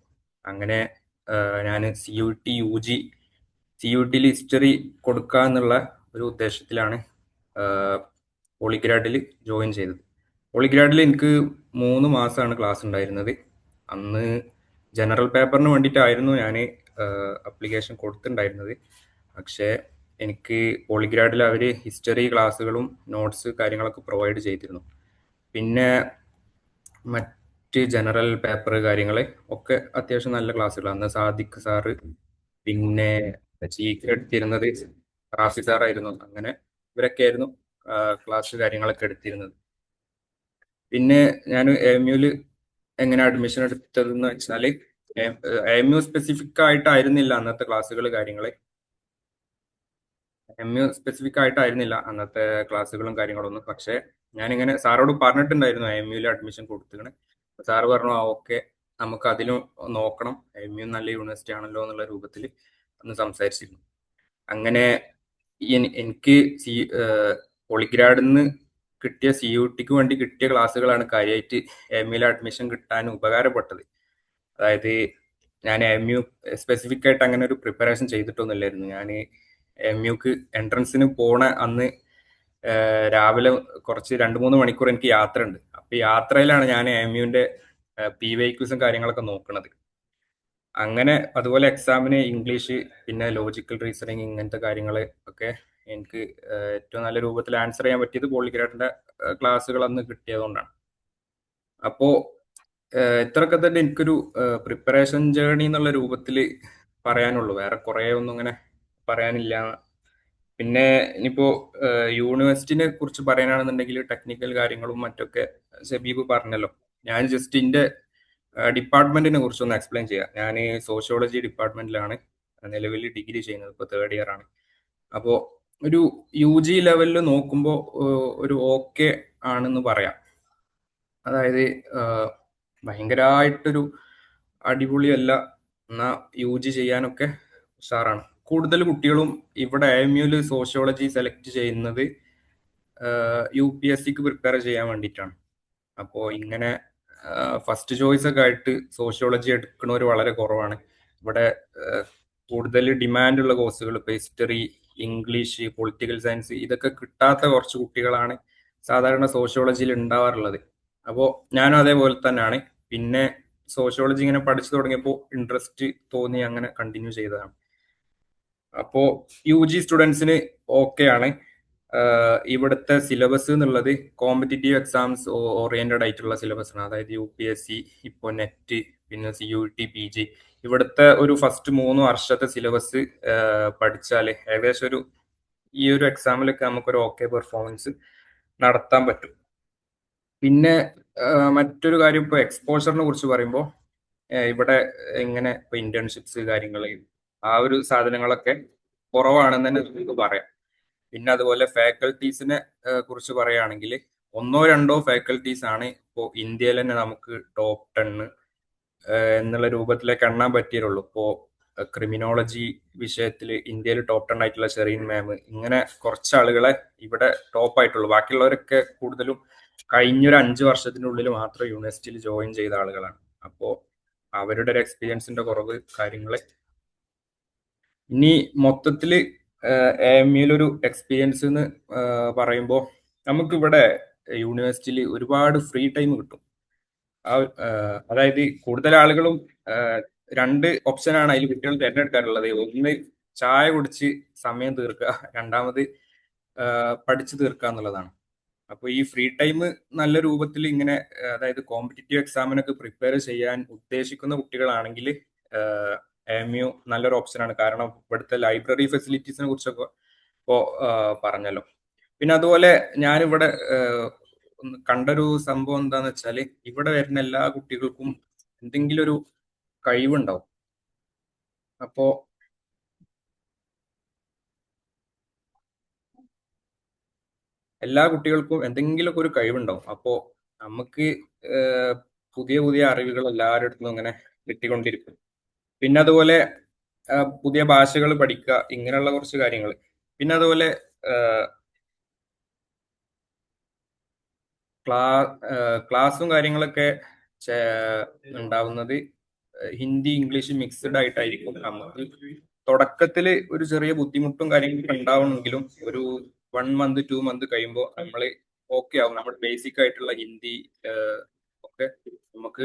അങ്ങനെ ഞാൻ CUT-യിൽ ഹിസ്റ്ററി കൊടുക്കുക എന്നുള്ള ഒരു ഉദ്ദേശത്തിലാണ് പോളിഗ്രാഡിൽ ജോയിൻ ചെയ്തത്. പോളിഗ്രാഡിൽ എനിക്ക് 3 മാസമാണ് ക്ലാസ് ഉണ്ടായിരുന്നത്. അന്ന് ജനറൽ പേപ്പറിന് വേണ്ടിയിട്ടായിരുന്നു ഞാൻ അപ്ലിക്കേഷൻ കൊടുത്തിട്ടുണ്ടായിരുന്നത്. പക്ഷേ എനിക്ക് പോളിഗ്രാഡിൽ അവർ ഹിസ്റ്ററി ക്ലാസ്സുകളും നോട്ട്സ് കാര്യങ്ങളൊക്കെ പ്രൊവൈഡ് ചെയ്തിരുന്നു. പിന്നെ മറ്റ് ജനറൽ പേപ്പർ കാര്യങ്ങൾ ഒക്കെ അത്യാവശ്യം നല്ല ക്ലാസ്സുകളാണ്. അന്ന് സാദിഖ് സാറ്, പിന്നെ ചീഫ് എടുത്തിരുന്നത് റാഫി സാറായിരുന്നു. അങ്ങനെ ഇവരൊക്കെ ആയിരുന്നു ക്ലാസ് കാര്യങ്ങളൊക്കെ എടുത്തിരുന്നത്. പിന്നെ ഞാൻ AMU എങ്ങനെ അഡ്മിഷൻ എടുത്തതെന്ന് വെച്ചാൽ AMU സ്പെസിഫിക് ആയിട്ടായിരുന്നില്ല അന്നത്തെ ക്ലാസ്സുകൾ കാര്യങ്ങൾ. AMU സ്പെസിഫിക് ആയിട്ടായിരുന്നില്ല അന്നത്തെ ക്ലാസ്സുകളും കാര്യങ്ങളൊന്നും. പക്ഷേ ഞാനിങ്ങനെ സാറോട് പറഞ്ഞിട്ടുണ്ടായിരുന്നു AMU അഡ്മിഷൻ കൊടുത്തിങ്ങനെ. സാറ് പറഞ്ഞു ഓക്കെ നമുക്ക് അതിലും നോക്കണം, AMU നല്ല യൂണിവേഴ്സിറ്റി ആണല്ലോ എന്നുള്ള രൂപത്തിൽ അന്ന് സംസാരിച്ചിരുന്നു. അങ്ങനെ എനിക്ക് പോളിഗ്രാഡിൽ നിന്ന് കിട്ടിയ CUT-ക്ക് വേണ്ടി കിട്ടിയ ക്ലാസ്സുകളാണ് കാര്യമായിട്ട് AMU അഡ്മിഷൻ കിട്ടാൻ ഉപകാരപ്പെട്ടത്. അതായത് ഞാൻ AMU സ്പെസിഫിക് ആയിട്ട് അങ്ങനെ ഒരു പ്രിപ്പറേഷൻ ചെയ്തിട്ടൊന്നുമില്ലായിരുന്നു. ഞാൻ AMUക്ക് എൻട്രൻസിന് പോണ അന്ന് രാവിലെ കുറച്ച് 2-3 മണിക്കൂർ എനിക്ക് യാത്ര ഉണ്ട്. അപ്പോൾ യാത്രയിലാണ് ഞാൻ AMUവിൻ്റെ PYQs കാര്യങ്ങളൊക്കെ നോക്കുന്നത്. അങ്ങനെ അതുപോലെ എക്സാമിന് ഇംഗ്ലീഷ്, പിന്നെ ലോജിക്കൽ റീസണിങ്, ഇങ്ങനത്തെ കാര്യങ്ങൾ ഒക്കെ എനിക്ക് ഏറ്റവും നല്ല രൂപത്തിൽ ആൻസർ ചെയ്യാൻ പറ്റിയത് പോളിഗ്രാഡിന്റെ ക്ലാസ്സുകൾ അന്ന് കിട്ടിയതുകൊണ്ടാണ്. അപ്പോൾ ഇത്രയൊക്കെ തന്നെ എനിക്കൊരു പ്രിപ്പറേഷൻ ജേർണി എന്നുള്ള രൂപത്തിൽ പറയാനുള്ളൂ. വേറെ കുറേ ഒന്നും ഇങ്ങനെ പറയാനില്ല. പിന്നെ ഇനിയിപ്പോൾ യൂണിവേഴ്സിറ്റിനെ കുറിച്ച് പറയാനാണെന്നുണ്ടെങ്കിൽ ടെക്നിക്കൽ കാര്യങ്ങളും മറ്റൊക്കെ ഷബീബ് പറഞ്ഞല്ലോ. ഞാൻ ജസ്റ്റ് എൻ്റെ ഡിപ്പാർട്ട്മെന്റിനെ കുറിച്ചൊന്ന് എക്സ്പ്ലെയിൻ ചെയ്യാം. ഞാൻ സോഷ്യോളജി ഡിപ്പാർട്ട്മെന്റിലാണ് നിലവിൽ ഡിഗ്രി ചെയ്യുന്നത്. ഇപ്പോൾ തേർഡ് ഇയർ ആണ്. അപ്പോൾ ഒരു UG ലെവലിൽ നോക്കുമ്പോൾ ഒരു ഓക്കെ ആണെന്ന് പറയാം. അതായത് ഭയങ്കരമായിട്ടൊരു അടിപൊളിയല്ല, എന്നാൽ UG ചെയ്യാനൊക്കെ ഉഷാറാണ്. കൂടുതൽ കുട്ടികളും ഇവിടെ AMU സോഷ്യോളജി സെലക്ട് ചെയ്യുന്നത് UPSCക്ക് പ്രിപ്പയർ ചെയ്യാൻ വേണ്ടിയിട്ടാണ്. അപ്പോൾ ഇങ്ങനെ ഫസ്റ്റ് ചോയ്സ് ഒക്കെ ആയിട്ട് സോഷ്യോളജി എടുക്കുന്നവർ വളരെ കുറവാണ്. ഇവിടെ കൂടുതൽ ഡിമാൻഡുള്ള കോഴ്സുകൾ ഇപ്പോൾ ഹിസ്റ്ററി, ഇംഗ്ലീഷ്, പൊളിറ്റിക്കൽ സയൻസ് ഇതൊക്കെ കിട്ടാത്ത കുറച്ച് കുട്ടികളാണ് സാധാരണ സോഷ്യോളജിയിൽ ഉണ്ടാവാറുള്ളത്. അപ്പോൾ ഞാനും അതേപോലെ തന്നെയാണ്. പിന്നെ സോഷ്യോളജി ഇങ്ങനെ പഠിച്ചു തുടങ്ങിയപ്പോൾ ഇൻട്രസ്റ്റ് തോന്നി അങ്ങനെ കണ്ടിന്യൂ ചെയ്തതാണ്. അപ്പോൾ UG സ്റ്റുഡൻസിന് ഓക്കെയാണ്. ഇവിടുത്തെ സിലബസ് എന്നുള്ളത് കോമ്പറ്റിറ്റീവ് എക്സാംസ് ഓറിയന്റഡ് ആയിട്ടുള്ള സിലബസ് ആണ്. അതായത് UPSC, ഇപ്പോൾ നെറ്റ്, പിന്നെ CUT, PG. ഇവിടുത്തെ ഒരു ഫസ്റ്റ് 3 വർഷത്തെ സിലബസ് പഠിച്ചാൽ ഏകദേശം ഈ ഒരു എക്സാമിലൊക്കെ നമുക്കൊരു ഓക്കെ പെർഫോമൻസ് നടത്താൻ പറ്റും. പിന്നെ മറ്റൊരു കാര്യം, ഇപ്പോൾ എക്സ്പോഷറിനെ കുറിച്ച് പറയുമ്പോൾ ഇവിടെ ഇങ്ങനെ ഇപ്പോൾ ഇന്റേൺഷിപ്സ് കാര്യങ്ങൾ ആ ഒരു സാധനങ്ങളൊക്കെ കുറവാണെന്ന് തന്നെ നമുക്ക് പറയാം. പിന്നെ അതുപോലെ ഫാക്കൽറ്റീസിനെ കുറിച്ച് പറയുകയാണെങ്കിൽ 1-2 ഫാക്കൽറ്റീസ് ആണ് ഇപ്പോൾ ഇന്ത്യയിൽ തന്നെ നമുക്ക് ടോപ്പ് 10 എന്നുള്ള രൂപത്തിലേക്ക് എണ്ണാൻ പറ്റിയുള്ളൂ. ഇപ്പോൾ ക്രിമിനോളജി വിഷയത്തിൽ ഇന്ത്യയിൽ ടോപ്പ് 10 ആയിട്ടുള്ള ഷെറീൻ മാം, ഇങ്ങനെ കുറച്ച് ആളുകളെ ഇവിടെ ടോപ്പ് ആയിട്ടുള്ളൂ. ബാക്കിയുള്ളവരൊക്കെ കൂടുതലും കഴിഞ്ഞൊരു 5 വർഷത്തിനുള്ളിൽ മാത്രം യൂണിവേഴ്സിറ്റിയിൽ ജോയിൻ ചെയ്ത ആളുകളാണ്. അപ്പോൾ അവരുടെ ഒരു എക്സ്പീരിയൻസിന്റെ കുറവ് കാര്യങ്ങൾ. ഇനി മൊത്തത്തിൽ AMU ഒരു എക്സ്പീരിയൻസ് എന്ന് പറയുമ്പോൾ നമുക്കിവിടെ യൂണിവേഴ്സിറ്റിയിൽ ഒരുപാട് ഫ്രീ ടൈം കിട്ടും. അതായത് കൂടുതൽ ആളുകളും 2 ഓപ്ഷനാണ് അതിൽ കുട്ടികൾ തിരഞ്ഞെടുക്കാറുള്ളത്. ഒന്ന് ചായ കുടിച്ച് സമയം തീർക്കുക, രണ്ടാമത് പഠിച്ചു തീർക്കുക എന്നുള്ളതാണ്. അപ്പോൾ ഈ ഫ്രീ ടൈം നല്ല രൂപത്തിൽ ഇങ്ങനെ അതായത് കോമ്പറ്റീറ്റീവ് എക്സാമിനൊക്കെ പ്രിപ്പയർ ചെയ്യാൻ ഉദ്ദേശിക്കുന്ന കുട്ടികളാണെങ്കിൽ AMU നല്ലൊരു ഓപ്ഷനാണ്. കാരണം ഇവിടുത്തെ ലൈബ്രറി ഫെസിലിറ്റീസിനെ കുറിച്ചൊക്കെ ഇപ്പോൾ പറഞ്ഞല്ലോ. പിന്നെ അതുപോലെ ഞാനിവിടെ കണ്ടൊരു സംഭവം എന്താന്ന് വെച്ചാൽ ഇവിടെ വരുന്ന എല്ലാ കുട്ടികൾക്കും എന്തെങ്കിലും ഒരു കഴിവുണ്ടാവും. അപ്പോ എല്ലാ കുട്ടികൾക്കും എന്തെങ്കിലുമൊക്കെ ഒരു കഴിവുണ്ടാവും. അപ്പോൾ നമുക്ക് പുതിയ പുതിയ അറിവുകൾ എല്ലാവരുടെ അടുത്തും അങ്ങനെ കിട്ടിക്കൊണ്ടിരിക്കും. പിന്നെ അതുപോലെ പുതിയ ഭാഷകൾ പഠിക്കുക, ഇങ്ങനെയുള്ള കുറച്ച് കാര്യങ്ങൾ. പിന്നെ അതുപോലെ ക്ലാസ്സും കാര്യങ്ങളൊക്കെ ഉണ്ടാവുന്നത് ഹിന്ദി ഇംഗ്ലീഷ് മിക്സ്ഡ് ആയിട്ടായിരിക്കും. നമുക്ക് തുടക്കത്തിൽ ഒരു ചെറിയ ബുദ്ധിമുട്ടും കാര്യങ്ങളൊക്കെ ഉണ്ടാവണമെങ്കിലും ഒരു 1 month 2 month കഴിയുമ്പോൾ നമ്മൾ ഓക്കെ ആവും. നമ്മുടെ ബേസിക് ആയിട്ടുള്ള ഹിന്ദി ഒക്കെ നമുക്ക്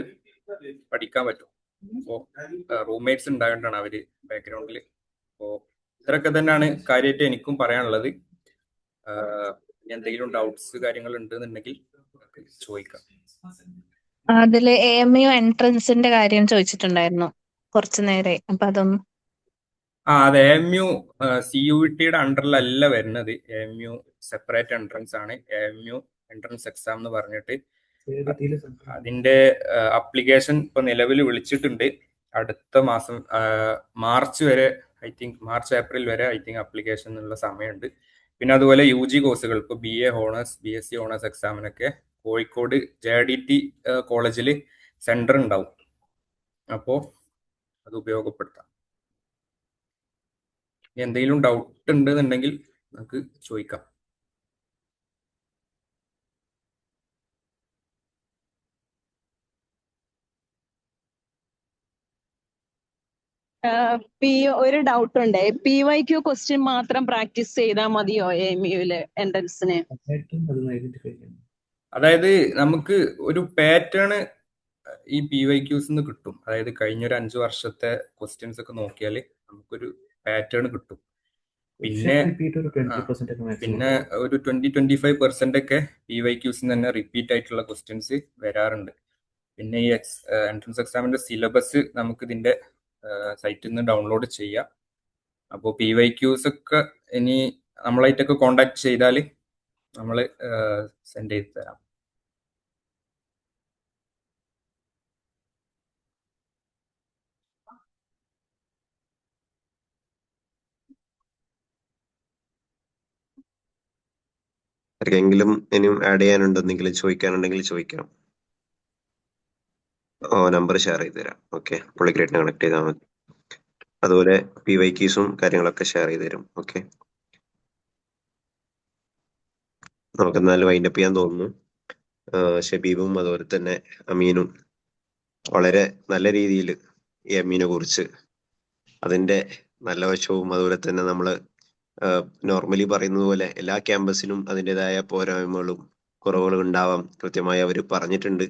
പഠിക്കാൻ പറ്റും. അപ്പോൾ റൂംമേറ്റ്സ് ഉണ്ടായതുകൊണ്ടാണ് അവര് ബാക്ക്ഗ്രൗണ്ടിൽ. അപ്പോൾ ഇത്രയൊക്കെ തന്നെയാണ് കാര്യമായിട്ട് എനിക്കും പറയാനുള്ളത്. എന്തെങ്കിലും ഡൗട്ട്സ് കാര്യങ്ങൾ ഉണ്ടെന്നുണ്ടെങ്കിൽ ചോദിക്കാം. അതില് AMU എൻട്രൻസിന്റെ കാര്യം ചോദിച്ചിട്ടുണ്ടായിരുന്നു കുറച്ചു നേരെ. അപ്പൊ അതൊന്ന് അതെ, AMU CUET-യുടെ അണ്ടറിലല്ല വരുന്നത്. AMU സെപ്പറേറ്റ് എൻട്രൻസ് ആണ്. AMU എൻട്രൻസ് എക്സാം എന്ന് പറഞ്ഞിട്ട് അതിന്റെ അപ്ലിക്കേഷൻ ഇപ്പൊ നിലവിൽ വിളിച്ചിട്ടുണ്ട്. അടുത്ത മാസം മാർച്ച് വരെ, ഐ തിങ്ക് മാർച്ച് ഏപ്രിൽ വരെ ഐ തിങ്ക് അപ്ലിക്കേഷനുള്ള സമയമുണ്ട്. പിന്നെ അതുപോലെ UG കോഴ്സുകൾ ഇപ്പോൾ BA ഹോണേഴ്സ് BSc ഹോണേഴ്സ് എക്സാമിനൊക്കെ കോഴിക്കോട് JDT കോളേജിൽ സെന്റർ ഉണ്ടാവും. അപ്പോൾ അത് ഉപയോഗപ്പെടുത്താം. എന്തെങ്കിലും ഡൗട്ട് ഉണ്ടെന്നുണ്ടെങ്കിൽ നമുക്ക് ചോദിക്കാം. ഒരു ഡൗട്ട് ഉണ്ട്. PYQ ക്വസ്റ്റ്യൻ മാത്രം പ്രാക്ടീസ് ചെയ്താൽ മതിയോ AMU-ല് എൻട്രൻസിന്? അതായത് നമുക്ക് ഒരു പാറ്റേൺ ഈ PYQs കിട്ടും. അതായത് കഴിഞ്ഞൊരു 5 വർഷത്തെ ക്വസ്റ്റ്യൻസ് ഒക്കെ നോക്കിയാൽ നമുക്കൊരു പാറ്റേൺ കിട്ടും. പിന്നെ ഒരു 20-25% ഒക്കെ PYQs തന്നെ റിപ്പീറ്റ് ആയിട്ടുള്ള ക്വസ്റ്റ്യൻസ് വരാറുണ്ട്. പിന്നെ ഈ എൻട്രൻസ് എക്സാമിന്റെ സിലബസ് നമുക്ക് ഇതിന്റെ സൈറ്റിൽ നിന്ന് ഡൗൺലോഡ് ചെയ്യാം. അപ്പോൾ PYQs ഒക്കെ ഇനി നമ്മളായിട്ടൊക്കെ കോണ്ടാക്ട് ചെയ്താൽ നമ്മൾ സെൻഡ് ചെയ്ത് തരാം. ആർക്കെങ്കിലും ഇനിയും ആഡ് ചെയ്യാനുണ്ടെന്നെങ്കിലും ചോദിക്കാനുണ്ടെങ്കിൽ ചോദിക്കാം. നമ്പർ ഷെയർ ചെയ്ത് തരാം. ഓക്കെ, പുള്ളിക്കായിട്ട് കണക്ട് ചെയ്താൽ മതി. അതുപോലെ PYQs-ഉം കാര്യങ്ങളൊക്കെ ഷെയർ ചെയ്ത് തരും. ഓക്കെ, നമുക്ക് എന്നാലും വൈൻഡപ്പ് ചെയ്യാൻ തോന്നുന്നു. ഷബീബും അതുപോലെ തന്നെ അമീനും വളരെ നല്ല രീതിയിൽ ഈ AMU-നെ കുറിച്ച് അതിന്റെ നല്ല വശവും അതുപോലെ തന്നെ നമ്മൾ നോർമലി പറയുന്നത് പോലെ എല്ലാ ക്യാമ്പസിനും അതിൻ്റെതായ പോരായ്മകളും കുറവുകളും ഉണ്ടാവാം, കൃത്യമായി അവർ പറഞ്ഞിട്ടുണ്ട്.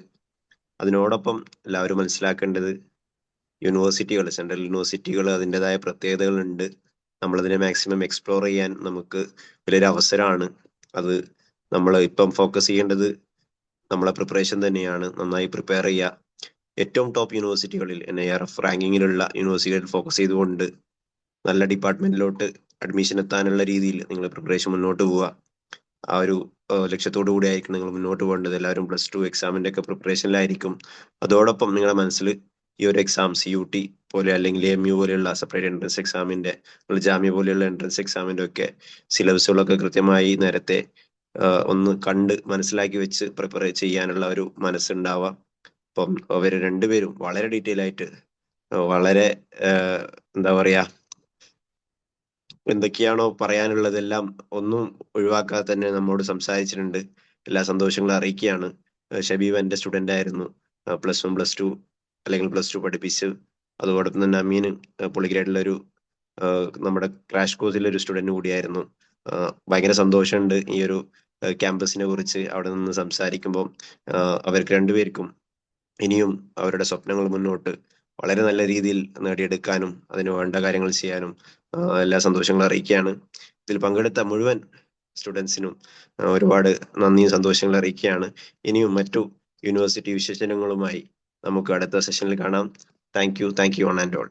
അതിനോടൊപ്പം എല്ലാവരും മനസ്സിലാക്കേണ്ടത് യൂണിവേഴ്സിറ്റികൾ, സെൻട്രൽ യൂണിവേഴ്സിറ്റികൾ അതിൻ്റെതായ പ്രത്യേകതകളുണ്ട്. നമ്മളതിനെ മാക്സിമം എക്സ്പ്ലോർ ചെയ്യാൻ നമുക്ക് വലിയൊരു അവസരമാണ്. അത് നമ്മൾ ഇപ്പം ഫോക്കസ് ചെയ്യേണ്ടത് നമ്മളെ പ്രിപ്പറേഷൻ തന്നെയാണ്. നന്നായി പ്രിപ്പയർ ചെയ്യുക. ഏറ്റവും ടോപ്പ് യൂണിവേഴ്സിറ്റികളിൽ NIRF റാങ്കിങ്ങിലുള്ള യൂണിവേഴ്സിറ്റികളിൽ ഫോക്കസ് ചെയ്തുകൊണ്ട് നല്ല ഡിപ്പാർട്ട്മെന്റിലോട്ട് അഡ്മിഷൻ എത്താനുള്ള രീതിയിൽ നിങ്ങൾ പ്രിപ്പറേഷൻ മുന്നോട്ട് പോവുക. ആ ഒരു ലക്ഷ്യത്തോടു കൂടി ആയിരിക്കും നിങ്ങൾ മുന്നോട്ട് പോകേണ്ടത്. എല്ലാവരും +2 എക്സാമിന്റെ ഒക്കെ പ്രിപ്പറേഷനിലായിരിക്കും. അതോടൊപ്പം നിങ്ങളുടെ മനസ്സിൽ ഈ ഒരു എക്സാം CUT പോലെ അല്ലെങ്കിൽ AMU പോലെയുള്ള സെപ്പറേറ്റ് എൻട്രൻസ് എക്സാമിന്റെ, ജാമ്യ പോലെയുള്ള എൻട്രൻസ് എക്സാമിന്റെ ഒക്കെ സിലബസുകളൊക്കെ കൃത്യമായി നേരത്തെ ഒന്ന് കണ്ട് മനസ്സിലാക്കി വെച്ച് പ്രിപ്പയർ ചെയ്യാനുള്ള ഒരു മനസ്സുണ്ടാവുക. അപ്പം അവർ രണ്ടുപേരും വളരെ ഡീറ്റെയിൽ ആയിട്ട് വളരെ എന്താ പറയാ, എന്തൊക്കെയാണോ പറയാനുള്ളതെല്ലാം ഒന്നും ഒഴിവാക്കാതെ തന്നെ നമ്മോട് സംസാരിച്ചിട്ടുണ്ട്. എല്ലാ സന്തോഷങ്ങളും അറിയിക്കുകയാണ്. ഷബീബ് എൻ്റെ സ്റ്റുഡൻ്റ് ആയിരുന്നു. +1 +2 അല്ലെങ്കിൽ +2 പഠിപ്പിച്ച്. അതോടൊപ്പം തന്നെ അമീന് പുള്ളിക്കായിട്ടുള്ള ഒരു നമ്മുടെ ക്രാഷ് കോഴ്സിലെ ഒരു സ്റ്റുഡൻറ് കൂടിയായിരുന്നു. ഭയങ്കര സന്തോഷമുണ്ട് ഈ ഒരു ക്യാമ്പസിനെ കുറിച്ച് അവിടെ നിന്ന് സംസാരിക്കുമ്പോൾ. അവർക്ക് രണ്ടുപേർക്കും ഇനിയും അവരുടെ സ്വപ്നങ്ങൾ മുന്നോട്ട് വളരെ നല്ല രീതിയിൽ നേടിയെടുക്കാനും അതിന് വേണ്ട കാര്യങ്ങൾ ചെയ്യാനും എല്ലാ സന്തോഷങ്ങളും അറിയിക്കുകയാണ്. ഇതിൽ പങ്കെടുത്ത മുഴുവൻ സ്റ്റുഡൻസിനും ഒരുപാട് നന്ദിയും സന്തോഷങ്ങളും അറിയിക്കുകയാണ്. ഇനിയും മറ്റു യൂണിവേഴ്സിറ്റി വിശേഷങ്ങളുമായി നമുക്ക് അടുത്ത സെഷനിൽ കാണാം. Thank you on and all.